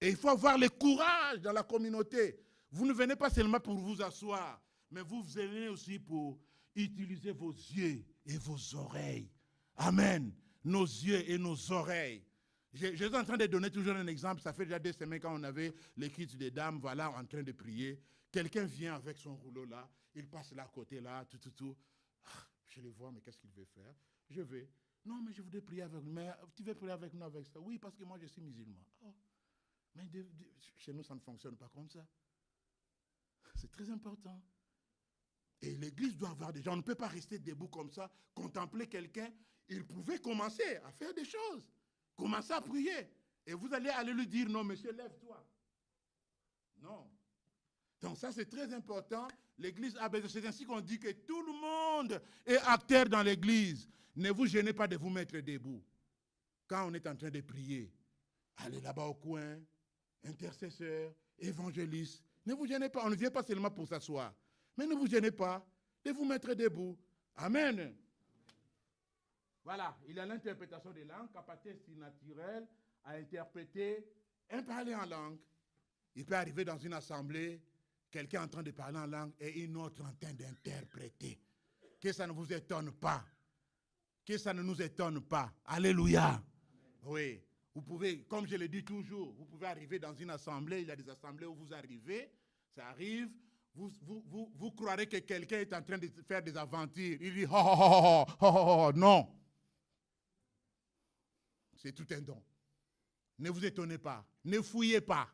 Et il faut avoir le courage dans la communauté. Vous ne venez pas seulement pour vous asseoir, mais vous venez aussi pour utiliser vos yeux et vos oreilles. Amen. Nos yeux et nos oreilles. Je suis en train de donner toujours un exemple. Ça fait déjà 2 semaines quand on avait les kids des dames, voilà, en train de prier. Quelqu'un vient avec son rouleau là, il passe là à côté là, tout. Je le vois, mais qu'est-ce qu'il veut faire? Je vais. Non, mais je voudrais prier avec nous. Mais tu veux prier avec nous avec ça? Oui, parce que moi je suis musulman. Oh. Mais chez nous, ça ne fonctionne pas comme ça. C'est très important. Et l'église doit avoir des gens. On ne peut pas rester debout comme ça, contempler quelqu'un. Il pouvait commencer à faire des choses. Commencer à prier. Et vous allez aller lui dire, non, monsieur, lève-toi. Non. Donc ça, c'est très important. L'église a besoin. C'est ainsi qu'on dit que tout le monde est acteur dans l'église. Ne vous gênez pas de vous mettre debout. Quand on est en train de prier, allez là-bas au coin, intercesseur, évangéliste. Ne vous gênez pas. On ne vient pas seulement pour s'asseoir. Mais ne vous gênez pas de vous mettre debout. Amen. Voilà, il y a l'interprétation des langues, capacité naturelle à interpréter un parler en langue. Il peut arriver dans une assemblée, quelqu'un en train de parler en langue et une autre en train d'interpréter. Que ça ne vous étonne pas. Que ça ne nous étonne pas. Alléluia. Oui. Vous pouvez, comme je le dis toujours, vous pouvez arriver dans une assemblée, il y a des assemblées où vous arrivez, ça arrive, vous croirez que quelqu'un est en train de faire des aventures. Il dit, non. C'est tout un don. Ne vous étonnez pas, ne fouillez pas.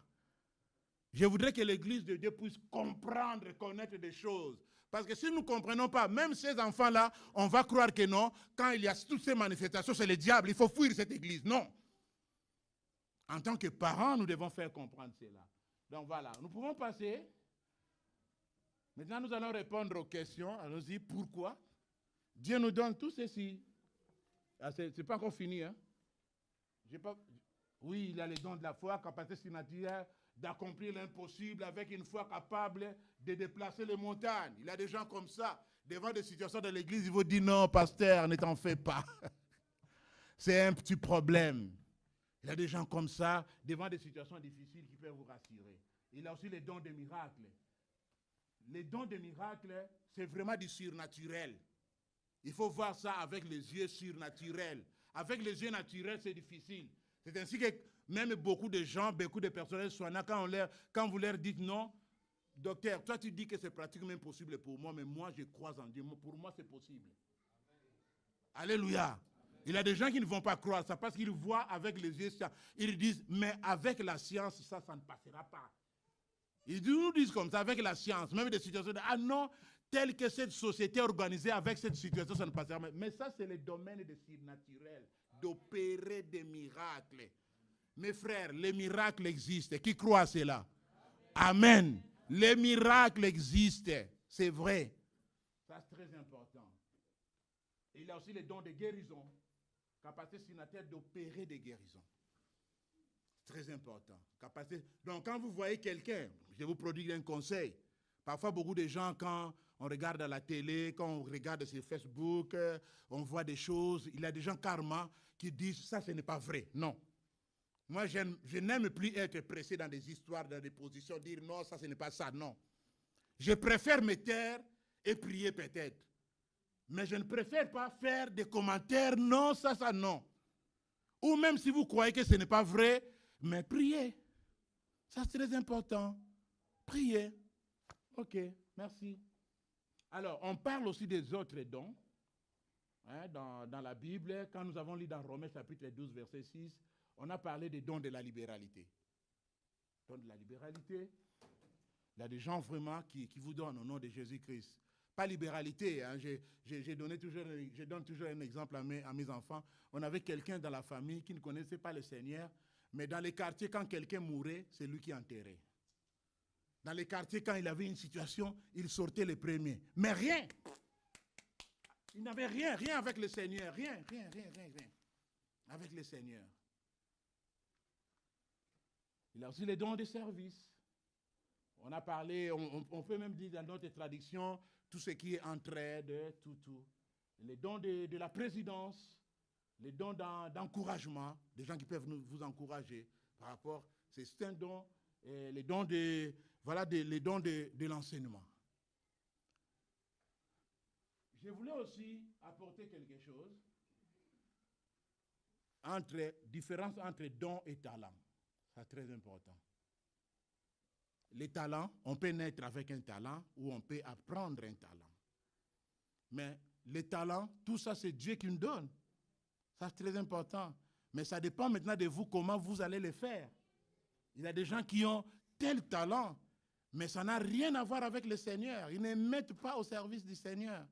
Je voudrais que l'Église de Dieu puisse comprendre, connaître des choses. Parce que si nous ne comprenons pas, même ces enfants-là, on va croire que non, quand il y a toutes ces manifestations, c'est le diable, il faut fuir cette Église. Non. En tant que parents, nous devons faire comprendre cela. Donc voilà, nous pouvons passer. Maintenant, nous allons répondre aux questions. Allons-y, pourquoi Dieu nous donne tout ceci. Ah, ce n'est pas encore fini. Hein? Oui, il a les dons de la foi, capacité surnaturelle d'accomplir l'impossible avec une foi capable de déplacer les montagnes. Il y a des gens comme ça. Devant des situations de l'église, ils vont dire non, pasteur, ne t'en fais pas. C'est un petit problème. Il y a des gens comme ça, devant des situations difficiles, qui peuvent vous rassurer. Il a aussi les dons des miracles. Les dons des miracles, c'est vraiment du surnaturel. Il faut voir ça avec les yeux surnaturels. Avec les yeux naturels, c'est difficile. C'est ainsi que même beaucoup de gens, beaucoup de personnels soignants, quand vous leur dites non, docteur, toi tu dis que c'est pratiquement impossible pour moi, mais moi je crois en Dieu. Pour moi c'est possible. Alléluia. Il y a des gens qui ne vont pas croire ça parce qu'ils voient avec les yeux. Ils disent, mais avec la science, ça ne passera pas. Ils nous disent comme ça, avec la science, même des situations de, ah non, telle que cette société est organisée, avec cette situation, ça ne passera pas. Mais ça, c'est le domaine du surnaturel, d'opérer des miracles. Mes frères, les miracles existent. Qui croit à cela? Amen. Les miracles existent. C'est vrai. Ça, c'est très important. Et il y a aussi les dons de guérison. Capacité surnaturelle d'opérer des guérisons. Très important. Capacité. Donc, quand vous voyez quelqu'un, je vous prodigue un conseil. Parfois, beaucoup de gens, quand on regarde à la télé, quand on regarde sur Facebook, on voit des choses. Il y a des gens carrément qui disent, ça, ce n'est pas vrai. Non. Moi, je n'aime plus être pressé dans des histoires, dans des positions, dire non, ça, ce n'est pas ça. Non. Je préfère me taire et prier peut-être. Mais je ne préfère pas faire des commentaires, non, ça, non. Ou même si vous croyez que ce n'est pas vrai, mais priez. Ça, c'est très important. Priez. Ok, merci. Alors, on parle aussi des autres dons. Hein, dans la Bible, quand nous avons lu dans Romains chapitre 12, verset 6, on a parlé des dons de la libéralité. Dons de la libéralité. Il y a des gens vraiment qui vous donnent au nom de Jésus-Christ. Pas libéralité, hein. Je donne toujours un exemple à mes enfants. On avait quelqu'un dans la famille qui ne connaissait pas le Seigneur, mais dans les quartiers, quand quelqu'un mourait, c'est lui qui enterrait. Dans les quartiers, quand il avait une situation, il sortait les premiers. Mais rien. Il n'avait rien avec le Seigneur. Rien. Avec le Seigneur. Il a aussi les dons de service. On a parlé, on peut même dire dans notre tradition, tout ce qui est entraide, tout. Les dons de la présidence, les dons d'encouragement, des gens qui peuvent vous encourager par rapport, c'est un don, les dons les dons de l'enseignement. Je voulais aussi apporter quelque chose différence entre dons et talents. C'est très important. Les talents, on peut naître avec un talent ou on peut apprendre un talent. Mais les talents, tout ça, c'est Dieu qui nous donne. Ça, c'est très important. Mais ça dépend maintenant de vous, comment vous allez le faire. Il y a des gens qui ont tel talent, mais ça n'a rien à voir avec le Seigneur. Ils ne mettent pas au service du Seigneur.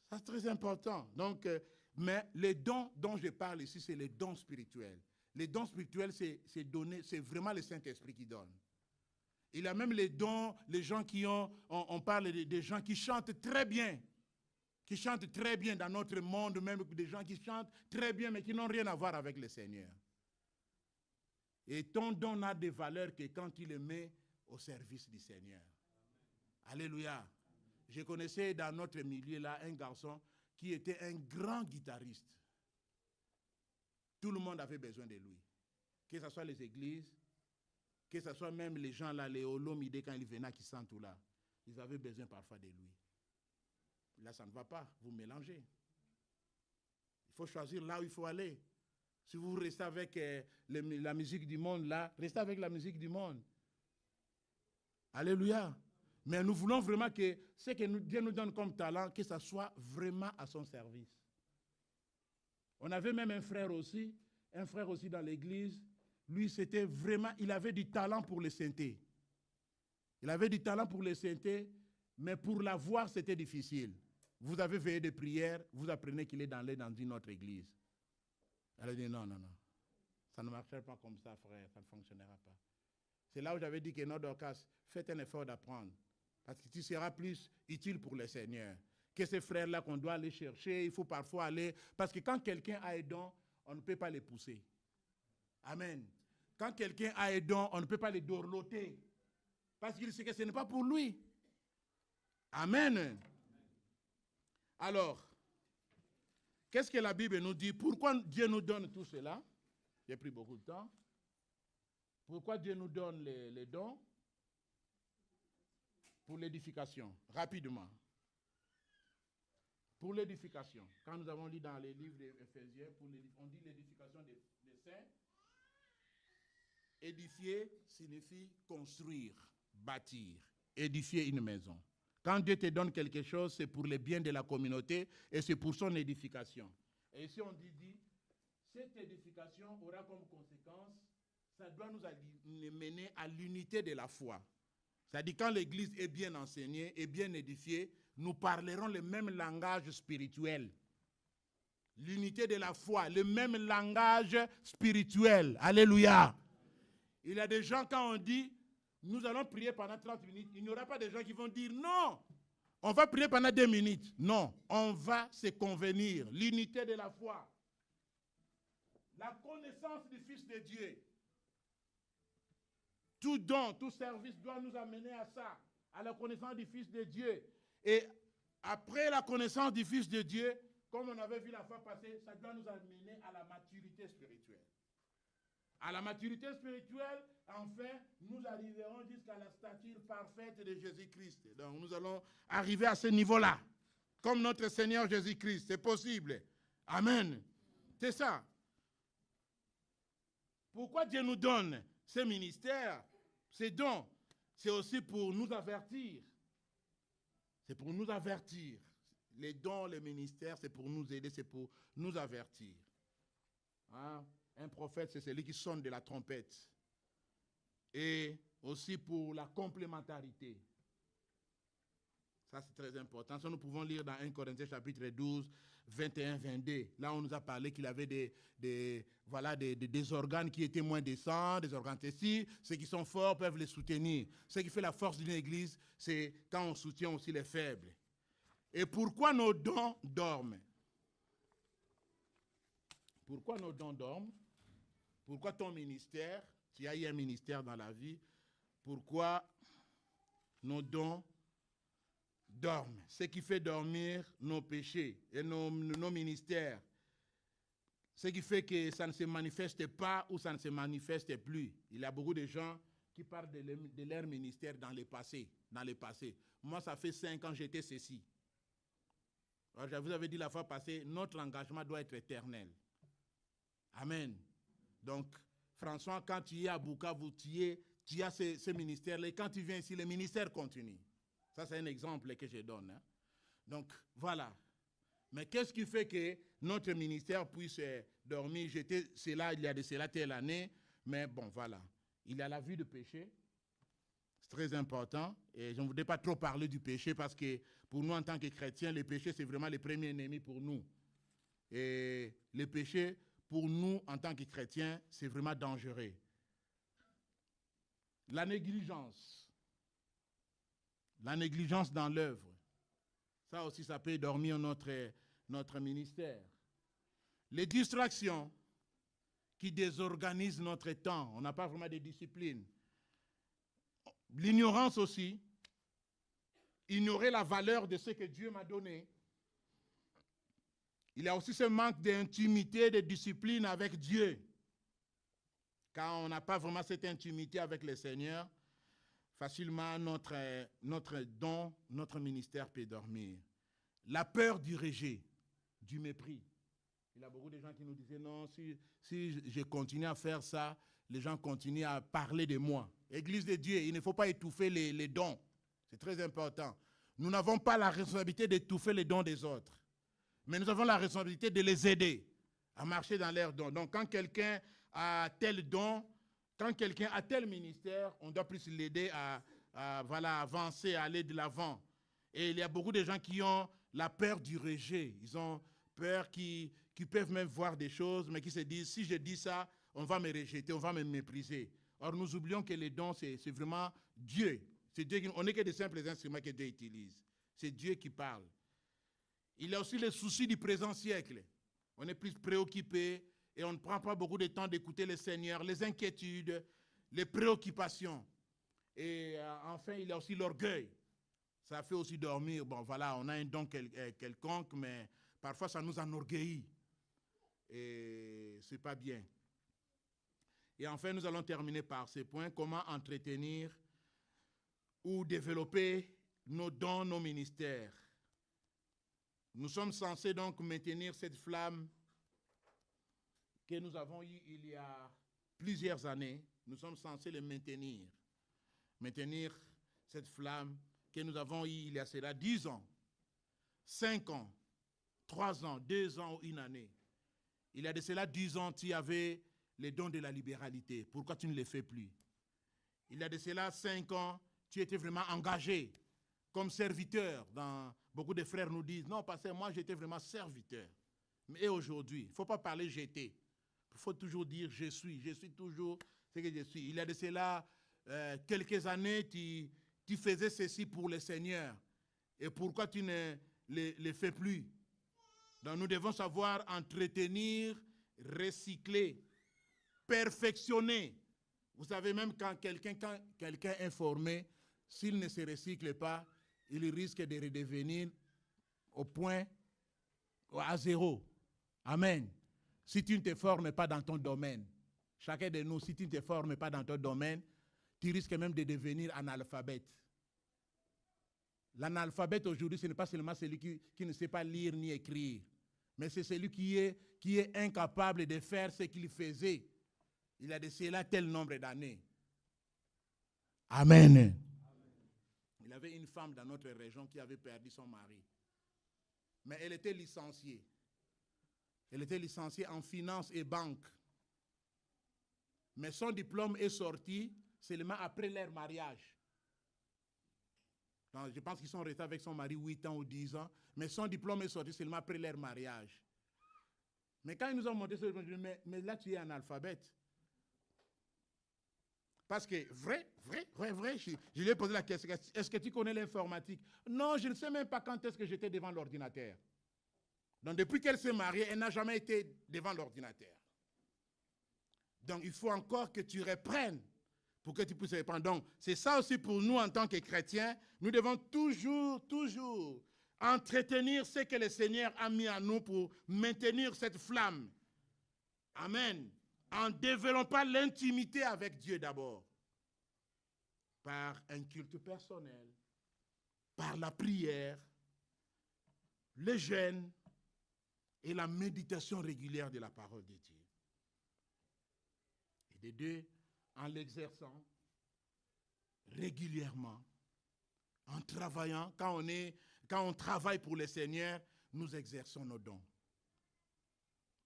Ça, c'est très important. Donc, mais les dons dont je parle ici, c'est les dons spirituels. Les dons spirituels, c'est vraiment le Saint-Esprit qui donne. Il y a même les dons, les gens qui on parle des gens qui chantent très bien. Qui chantent très bien dans notre monde, même des gens qui chantent très bien, mais qui n'ont rien à voir avec le Seigneur. Et ton don n'a de valeur que quand tu le mets au service du Seigneur. Alléluia. Je connaissais dans notre milieu là un garçon qui était un grand guitariste. Tout le monde avait besoin de lui. Que ce soit les églises, que ce soit même les gens là, les Olomide, quand ils venaient, qui sentent tout là, ils avaient besoin parfois de lui. Là, ça ne va pas. Vous mélangez. Il faut choisir là où il faut aller. Si vous restez avec la musique du monde, là, restez avec la musique du monde. Alléluia. Mais nous voulons vraiment que ce que Dieu nous donne comme talent, que ça soit vraiment à son service. On avait même un frère aussi dans l'église. Lui, c'était vraiment, il avait du talent pour les synthés. Il avait du talent pour les synthés, mais pour l'avoir, c'était difficile. Vous avez veillé de prière, vous apprenez qu'il est dans une autre église. Elle a dit non, ça ne marchera pas comme ça, frère, ça ne fonctionnera pas. C'est là où j'avais dit que non, Dorcas, faites un effort d'apprendre, parce que tu seras plus utile pour le Seigneur. Que ces frères-là qu'on doit aller chercher, il faut parfois aller, parce que quand quelqu'un a un don, on ne peut pas les pousser. Amen. Quand quelqu'un a un don, on ne peut pas les dorloter, parce qu'il sait que ce n'est pas pour lui. Amen. Alors, qu'est-ce que la Bible nous dit? Pourquoi Dieu nous donne tout cela? J'ai pris beaucoup de temps. Pourquoi Dieu nous donne les dons? Pour l'édification, rapidement. Pour l'édification. Quand nous avons lu dans les livres d'Éphésiens, on dit l'édification des saints. Édifier signifie construire, bâtir, édifier une maison. Quand Dieu te donne quelque chose, c'est pour le bien de la communauté et c'est pour son édification. Et ici on dit, cette édification aura comme conséquence, ça doit nous mener à l'unité de la foi. C'est-à-dire quand l'Église est bien enseignée et bien édifiée, nous parlerons le même langage spirituel. L'unité de la foi, le même langage spirituel. Alléluia. Il y a des gens, quand on dit, nous allons prier pendant 30 minutes, il n'y aura pas de gens qui vont dire non, on va prier pendant 2 minutes. Non, on va se convenir. L'unité de la foi. La connaissance du Fils de Dieu. Tout don, tout service doit nous amener à ça, à la connaissance du Fils de Dieu. Et après la connaissance du Fils de Dieu, comme on avait vu la fois passée, ça doit nous amener à la maturité spirituelle. À la maturité spirituelle, enfin, nous arriverons jusqu'à la stature parfaite de Jésus-Christ. Donc nous allons arriver à ce niveau-là, comme notre Seigneur Jésus-Christ. C'est possible. Amen. C'est ça. Pourquoi Dieu nous donne ces ministères, ces dons? C'est aussi pour nous avertir. C'est pour nous avertir. Les dons, les ministères, c'est pour nous aider, c'est pour nous avertir. Hein? Un prophète, c'est celui qui sonne de la trompette. Et aussi pour la complémentarité. Ça, c'est très important. Ça, nous pouvons lire dans 1 Corinthiens chapitre 12, 21-22. Là, on nous a parlé qu'il avait des organes qui étaient moins décents, des organes testis. Ceux qui sont forts peuvent les soutenir. Ce qui fait la force d'une église, c'est quand on soutient aussi les faibles. Et pourquoi nos dons dorment? Pourquoi nos dons dorment? Pourquoi ton ministère, tu as eu un ministère dans la vie, pourquoi nos dons dorment? Ce qui fait dormir nos péchés et nos ministères, ce qui fait que ça ne se manifeste pas ou ça ne se manifeste plus. Il y a beaucoup de gens qui parlent de leur ministère dans le passé. Moi, ça fait 5 ans que j'étais ceci. Alors, je vous avais dit la fois passée, notre engagement doit être éternel. Amen. Donc, François, quand tu es à Bukavu, tu as ce ministère-là. Et quand tu viens ici, le ministère continue. Ça, c'est un exemple que je donne. Hein. Donc, voilà. Mais qu'est-ce qui fait que notre ministère puisse dormir? Il y a de cela telle année. Mais bon, voilà. Il y a la vie de péché. C'est très important. Et je ne voudrais pas trop parler du péché parce que pour nous, en tant que chrétiens, le péché, c'est vraiment le premier ennemi pour nous. Et le péché, pour nous, en tant que chrétiens, c'est vraiment dangereux. La négligence dans l'œuvre, ça aussi, ça peut dormir notre ministère. Les distractions qui désorganisent notre temps, on n'a pas vraiment de discipline. L'ignorance aussi, ignorer la valeur de ce que Dieu m'a donné. Il y a aussi ce manque d'intimité, de discipline avec Dieu. Quand on n'a pas vraiment cette intimité avec le Seigneur, facilement notre don, notre ministère peut dormir. la peur du rejet, du mépris. Il y a beaucoup de gens qui nous disaient, non, si je continue à faire ça, les gens continuent à parler de moi. Église de Dieu, il ne faut pas étouffer les dons. C'est très important. Nous n'avons pas la responsabilité d'étouffer les dons des autres. Mais nous avons la responsabilité de les aider à marcher dans leurs dons. Donc, quand quelqu'un a tel don, quand quelqu'un a tel ministère, on doit plus l'aider à avancer, à aller de l'avant. Et il y a beaucoup de gens qui ont la peur du rejet. Ils ont peur qui peuvent même voir des choses, mais qui se disent, si je dis ça, on va me rejeter, on va me mépriser. Or, nous oublions que les dons, c'est vraiment Dieu. C'est Dieu on n'est que des simples instruments que Dieu utilise. C'est Dieu qui parle. Il y a aussi les soucis du présent siècle. On est plus préoccupé et on ne prend pas beaucoup de temps d'écouter le Seigneur, les inquiétudes, les préoccupations. Et enfin, il y a aussi l'orgueil. Ça fait aussi dormir. Bon, voilà, on a un don quelconque, mais parfois ça nous enorgueillit. Et ce n'est pas bien. Et enfin, nous allons terminer par ces points. Comment entretenir ou développer nos dons, nos ministères. Nous sommes censés donc maintenir cette flamme que nous avons eue il y a plusieurs années. Nous sommes censés le maintenir. Maintenir cette flamme que nous avons eue il y a cela 10 ans, 5 ans, 3 ans, 2 ans ou 1 année. Il y a de cela 10 ans, tu avais les dons de la libéralité. Pourquoi tu ne les fais plus? Il y a de cela 5 ans, tu étais vraiment engagé comme serviteur. Beaucoup de frères nous disent, non, pasteur, moi j'étais vraiment serviteur. Mais aujourd'hui, il ne faut pas parler j'étais. Il faut toujours dire je suis toujours ce que je suis. Il y a de cela quelques années, tu faisais ceci pour le Seigneur. Et pourquoi tu ne le fais plus? Donc nous devons savoir entretenir, recycler, perfectionner. Vous savez, même quand quelqu'un est formé, s'il ne se recycle pas, il risque de redevenir au point, à zéro. Amen. Si tu ne te formes pas dans ton domaine, chacun de nous, si tu ne te formes pas dans ton domaine, tu risques même de devenir analphabète. L'analphabète aujourd'hui, ce n'est pas seulement celui qui ne sait pas lire ni écrire, mais c'est celui qui est incapable de faire ce qu'il faisait. Il y a de cela tel nombre d'années. Amen. Il y avait une femme dans notre région qui avait perdu son mari. Mais elle était licenciée. Elle était licenciée en finance et banque. Mais son diplôme est sorti seulement après leur mariage. Donc, je pense qu'ils sont restés avec son mari 8 ans ou 10 ans. Mais son diplôme est sorti seulement après leur mariage. Mais quand ils nous ont montré ça, je me dis, mais là tu es analphabète. Parce que, vrai, je lui ai posé la question, est-ce que tu connais l'informatique? Non, je ne sais même pas quand est-ce que j'étais devant l'ordinateur. Donc, depuis qu'elle s'est mariée, elle n'a jamais été devant l'ordinateur. Donc, il faut encore que tu reprennes pour que tu puisses reprendre. Donc, c'est ça aussi pour nous en tant que chrétiens. Nous devons toujours entretenir ce que le Seigneur a mis en nous pour maintenir cette flamme. Amen. En développant l'intimité avec Dieu d'abord, par un culte personnel, par la prière, le jeûne et la méditation régulière de la parole de Dieu. Et de deux, en l'exerçant régulièrement, en travaillant, quand on travaille pour le Seigneur, nous exerçons nos dons.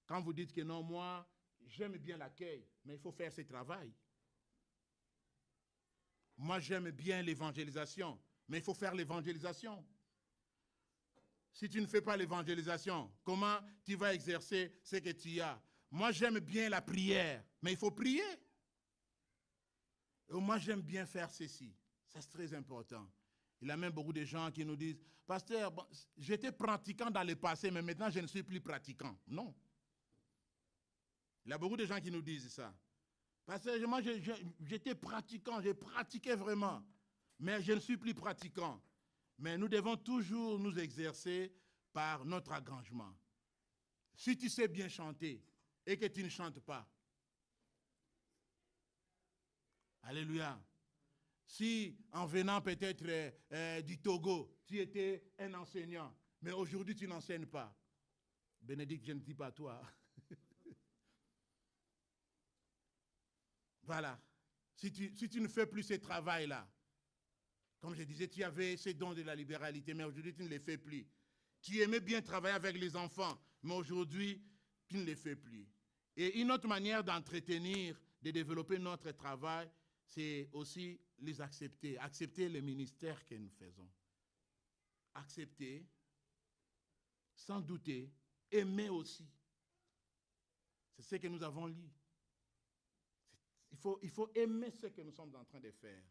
Quand vous dites que non, moi, j'aime bien l'accueil, mais il faut faire ce travail. Moi, j'aime bien l'évangélisation, mais il faut faire l'évangélisation. Si tu ne fais pas l'évangélisation, comment tu vas exercer ce que tu as? Moi, j'aime bien la prière, mais il faut prier. Et moi, j'aime bien faire ceci. Ça, c'est très important. Il y a même beaucoup de gens qui nous disent, pasteur, bon, j'étais pratiquant dans le passé, mais maintenant, je ne suis plus pratiquant. Non. Il y a beaucoup de gens qui nous disent ça. Parce que moi, j'étais pratiquant, j'ai pratiqué vraiment, mais je ne suis plus pratiquant. Mais nous devons toujours nous exercer par notre engagement. Si tu sais bien chanter et que tu ne chantes pas, alléluia. Si en venant peut-être du Togo, tu étais un enseignant Mais aujourd'hui, tu n'enseignes pas. Bénédicte, je ne dis pas toi. Voilà. Si tu ne fais plus ce travail-là, comme je disais, tu avais ces dons de la libéralité, mais aujourd'hui, tu ne les fais plus. Tu aimais bien travailler avec les enfants, mais aujourd'hui, tu ne les fais plus. Et une autre manière d'entretenir, de développer notre travail, c'est aussi les accepter. Accepter les ministères que nous faisons. Accepter, sans douter, aimer aussi. C'est ce que nous avons lu. Il faut aimer ce que nous sommes en train de faire.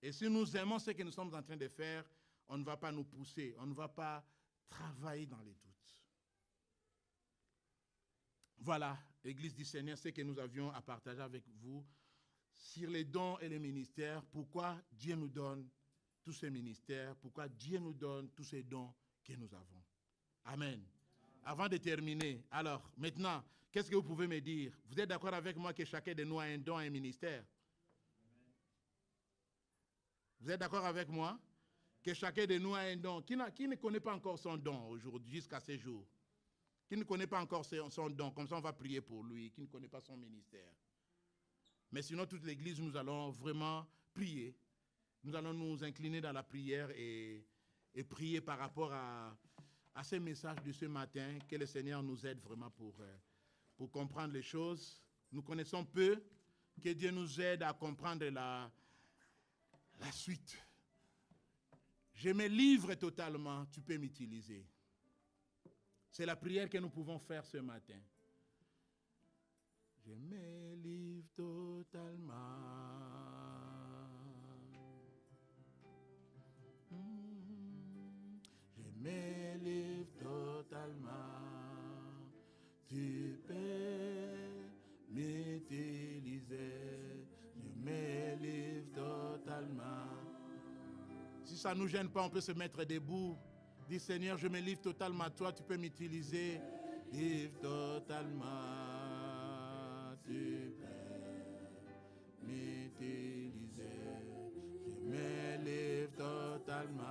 Et si nous aimons ce que nous sommes en train de faire, on ne va pas nous pousser, on ne va pas travailler dans les doutes. Voilà, Église du Seigneur, ce que nous avions à partager avec vous sur les dons et les ministères, pourquoi Dieu nous donne tous ces ministères, pourquoi Dieu nous donne tous ces dons que nous avons. Amen. Avant de terminer, alors, maintenant, qu'est-ce que vous pouvez me dire? Vous êtes d'accord avec moi que chacun de nous a un don et un ministère? Vous êtes d'accord avec moi? Que chacun de nous a un don. Qui ne connaît pas encore son don aujourd'hui, jusqu'à ce jour? Qui ne connaît pas encore son don? Comme ça, on va prier pour lui. Qui ne connaît pas son ministère? Mais sinon, toute l'Église, nous allons vraiment prier. Nous allons nous incliner dans la prière et prier par rapport à ce message de ce matin. Que le Seigneur nous aide vraiment pour comprendre les choses. Nous connaissons peu. Que Dieu nous aide à comprendre la suite. Je me livre totalement, tu peux m'utiliser. C'est la prière que nous pouvons faire ce matin. Je me livre totalement. Je me livre totalement. Tu peux m'utiliser. Je me livre totalement. Si ça ne nous gêne pas, on peut se mettre debout. Dis Seigneur, je me livre totalement à toi, tu peux m'utiliser. Livre totalement, tu peux m'utiliser. Je me livre totalement.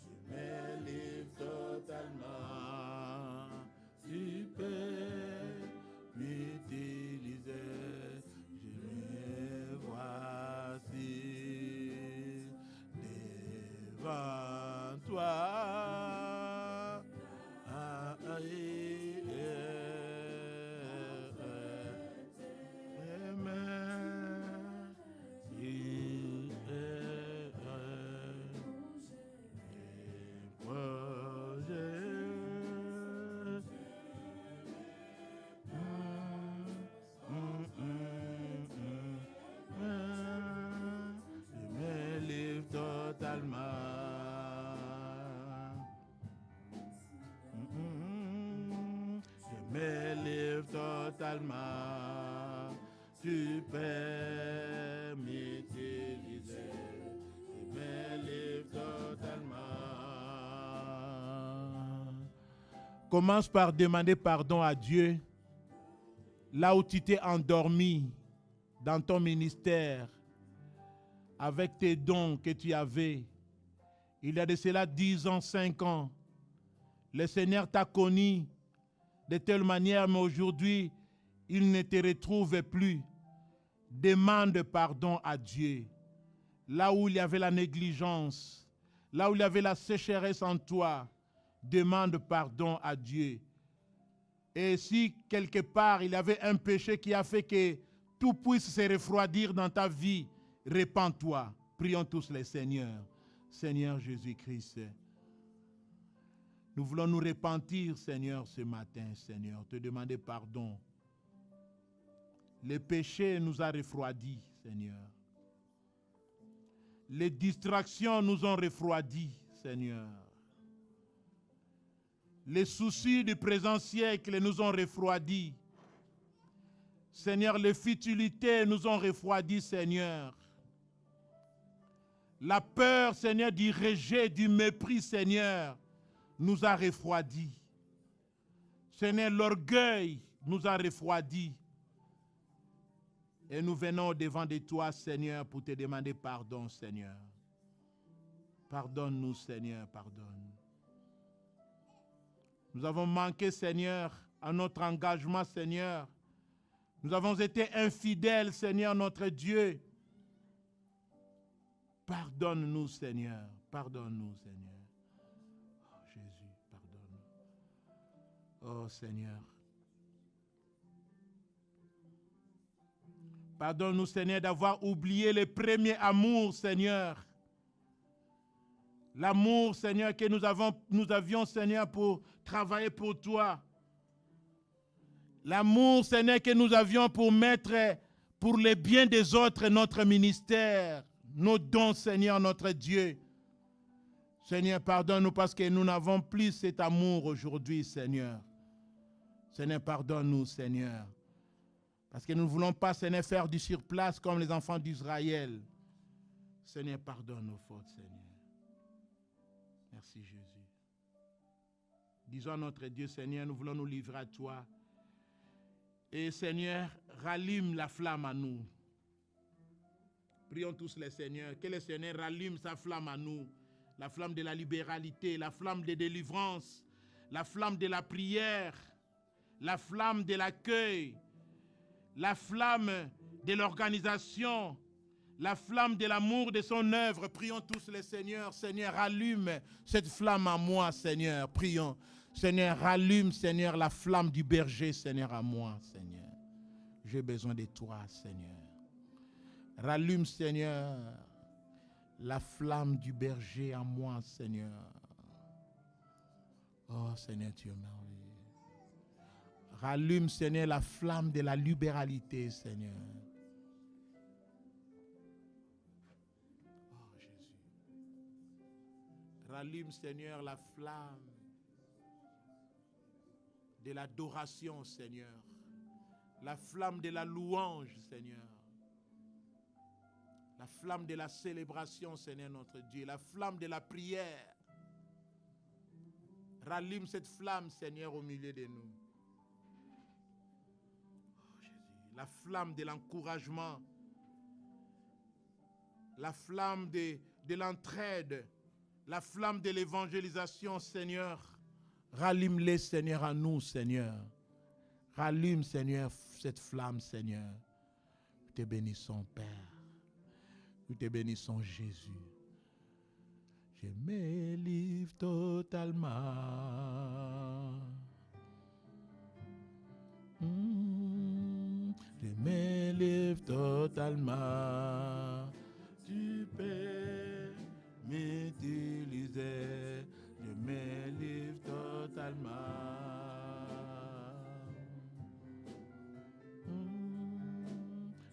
Je me livre totalement, tu peux m'utiliser. Devant toi, totalement, tu peux m'utiliser. Je me livre totalement. Commence par demander pardon à Dieu. Là où tu t'es endormi dans ton ministère, avec tes dons que tu avais, il y a de cela 10 ans, 5 ans, le Seigneur t'a connu de telle manière, mais aujourd'hui, il ne te retrouve plus. Demande pardon à Dieu. Là où il y avait la négligence, là où il y avait la sécheresse en toi, demande pardon à Dieu. Et si quelque part il y avait un péché qui a fait que tout puisse se refroidir dans ta vie, répands-toi. Prions tous les Seigneurs. Seigneur Jésus-Christ, nous voulons nous repentir, Seigneur, ce matin, Seigneur, te demander pardon. Le péché nous a refroidis, Seigneur. Les distractions nous ont refroidis, Seigneur. Les soucis du présent siècle nous ont refroidis. Seigneur, les futilités nous ont refroidis, Seigneur. La peur, Seigneur, du rejet, du mépris, Seigneur, nous a refroidis. Seigneur, l'orgueil nous a refroidis. Et nous venons au-devant de toi, Seigneur, pour te demander pardon, Seigneur. Pardonne-nous, Seigneur, pardonne. Nous avons manqué, Seigneur, à notre engagement, Seigneur. Nous avons été infidèles, Seigneur, notre Dieu. Pardonne-nous, Seigneur. Pardonne-nous, Seigneur. Oh, Jésus, pardonne-nous. Oh, Seigneur. Pardonne-nous, Seigneur, d'avoir oublié le premier amour, Seigneur. L'amour, Seigneur, que nous avions, Seigneur, pour travailler pour toi. L'amour, Seigneur, que nous avions pour mettre pour le bien des autres notre ministère, nos dons, Seigneur, notre Dieu. Seigneur, pardonne-nous parce que nous n'avons plus cet amour aujourd'hui, Seigneur. Seigneur, pardonne-nous, Seigneur. Parce que nous ne voulons pas, Seigneur, faire du surplace comme les enfants d'Israël. Seigneur, pardonne nos fautes, Seigneur. Merci, Jésus. Disons à notre Dieu, Seigneur, nous voulons nous livrer à toi. Et Seigneur, rallume la flamme à nous. Prions tous le Seigneur. Que le Seigneur rallume sa flamme à nous. La flamme de la libéralité, la flamme de délivrance, la flamme de la prière, la flamme de l'accueil, la flamme de l'organisation, la flamme de l'amour de son œuvre. Prions tous le Seigneur. Seigneur, rallume cette flamme à moi, Seigneur. Prions. Seigneur, rallume, Seigneur, la flamme du berger, Seigneur, à moi, Seigneur. J'ai besoin de toi, Seigneur. Rallume, Seigneur, la flamme du berger à moi, Seigneur. Oh, Seigneur, tu es merveilleux. Rallume, Seigneur, la flamme de la libéralité, Seigneur. Oh, Jésus. Rallume, Seigneur, la flamme de l'adoration, Seigneur. La flamme de la louange, Seigneur. La flamme de la célébration, Seigneur notre Dieu. La flamme de la prière. Rallume cette flamme, Seigneur, au milieu de nous. Oh, Jésus. La flamme de l'encouragement. La flamme de l'entraide. La flamme de l'évangélisation, Seigneur. Rallume-les, Seigneur, à nous, Seigneur. Rallume, Seigneur, cette flamme, Seigneur. Nous te bénissons, Père. Nous te bénissons, Jésus. Je me livre totalement. Je me livre totalement. Tu peux m'utiliser. Je me livre totalement.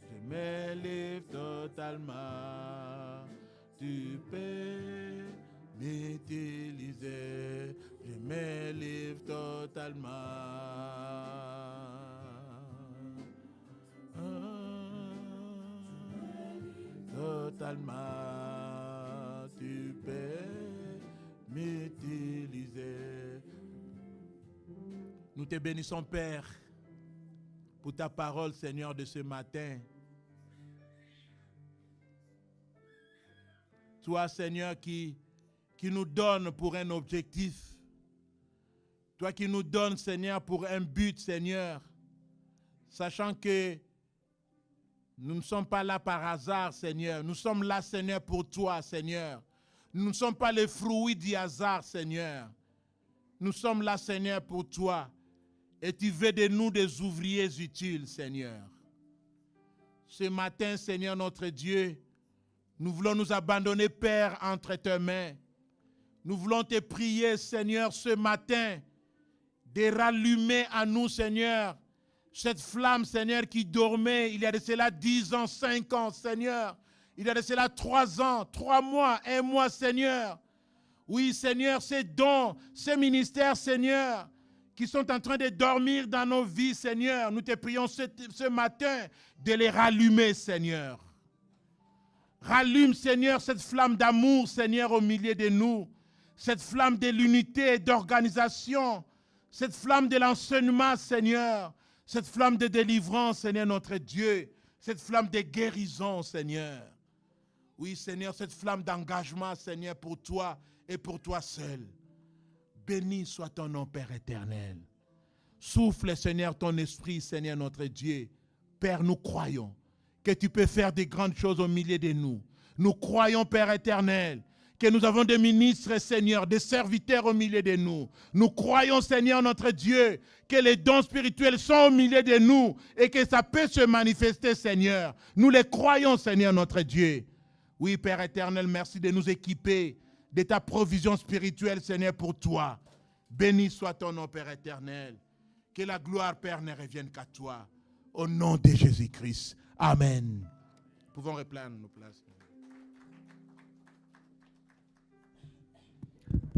Je me livre totalement. Tu peux m'utiliser. Je me livre totalement. Totalement. Tu peux m'utiliser. Nous te bénissons, Père, pour ta parole, Seigneur, de ce matin. Toi, Seigneur, qui nous donne pour un objectif. Toi qui nous donnes, Seigneur, pour un but, Seigneur. Sachant que nous ne sommes pas là par hasard, Seigneur. Nous sommes là, Seigneur, pour toi, Seigneur. Nous ne sommes pas les fruits du hasard, Seigneur. Nous sommes là, Seigneur, pour toi. Et tu veux de nous des ouvriers utiles, Seigneur. Ce matin, Seigneur notre Dieu, nous voulons nous abandonner, Père, entre tes mains. Nous voulons te prier, Seigneur, ce matin, de rallumer à nous, Seigneur, cette flamme, Seigneur, qui dormait il y a de cela 10 ans, 5 ans, Seigneur. Il y a de cela 3 ans, 3 mois, 1 mois, Seigneur. Oui, Seigneur, ces dons, ces ministères, Seigneur, qui sont en train de dormir dans nos vies, Seigneur. Nous te prions ce matin de les rallumer, Seigneur. Rallume, Seigneur, cette flamme d'amour, Seigneur, au milieu de nous. Cette flamme de l'unité et d'organisation. Cette flamme de l'enseignement, Seigneur. Cette flamme de délivrance, Seigneur, notre Dieu. cette flamme de guérison, Seigneur. Oui, Seigneur, cette flamme d'engagement, Seigneur, pour toi et pour toi seul. Béni soit ton nom, Père éternel. Souffle, Seigneur, ton esprit, Seigneur, notre Dieu. Père, nous croyons que tu peux faire des grandes choses au milieu de nous. Nous croyons, Père éternel, que nous avons des ministres, Seigneur, des serviteurs au milieu de nous. Nous croyons, Seigneur, notre Dieu, que les dons spirituels sont au milieu de nous et que ça peut se manifester, Seigneur. Nous les croyons, Seigneur, notre Dieu. Oui, Père éternel, merci de nous équiper de ta provision spirituelle, Seigneur, pour toi. Béni soit ton nom, Père éternel. Que la gloire, Père, ne revienne qu'à toi. Au nom de Jésus-Christ. Amen. Nous pouvons reprendre nos places.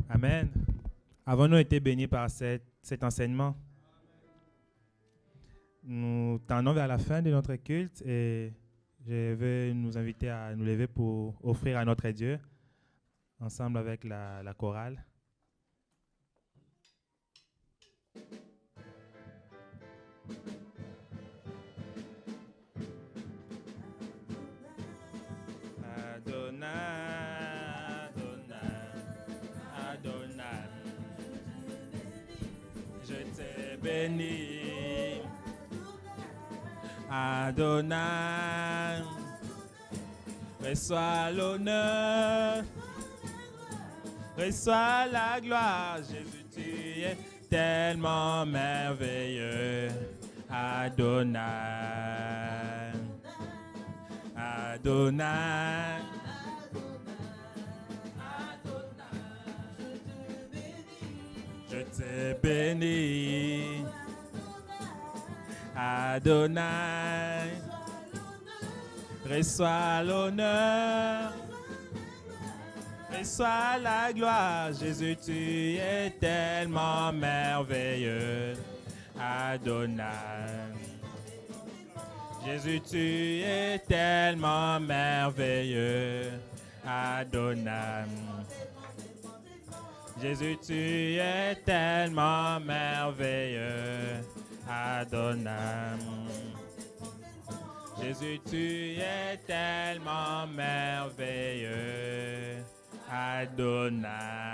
Amen. Avons-nous été bénis par cet enseignement? Nous tendons vers la fin de notre culte et je veux nous inviter à nous lever pour offrir à notre Dieu, ensemble avec la chorale. Adonai, Adonai, Adonai, je t'ai béni. Adonai, reçois l'honneur, reçois la gloire. Jésus, tu es tellement merveilleux. Adonai, Adonai, je t'ai béni. Adonai, reçois l'honneur, reçois la gloire. Jésus, tu es tellement merveilleux. Adonai, Jésus, tu es tellement merveilleux. Adonai, Jésus, tu es tellement merveilleux. Adonai, Jésus, tu es tellement merveilleux. Adonai.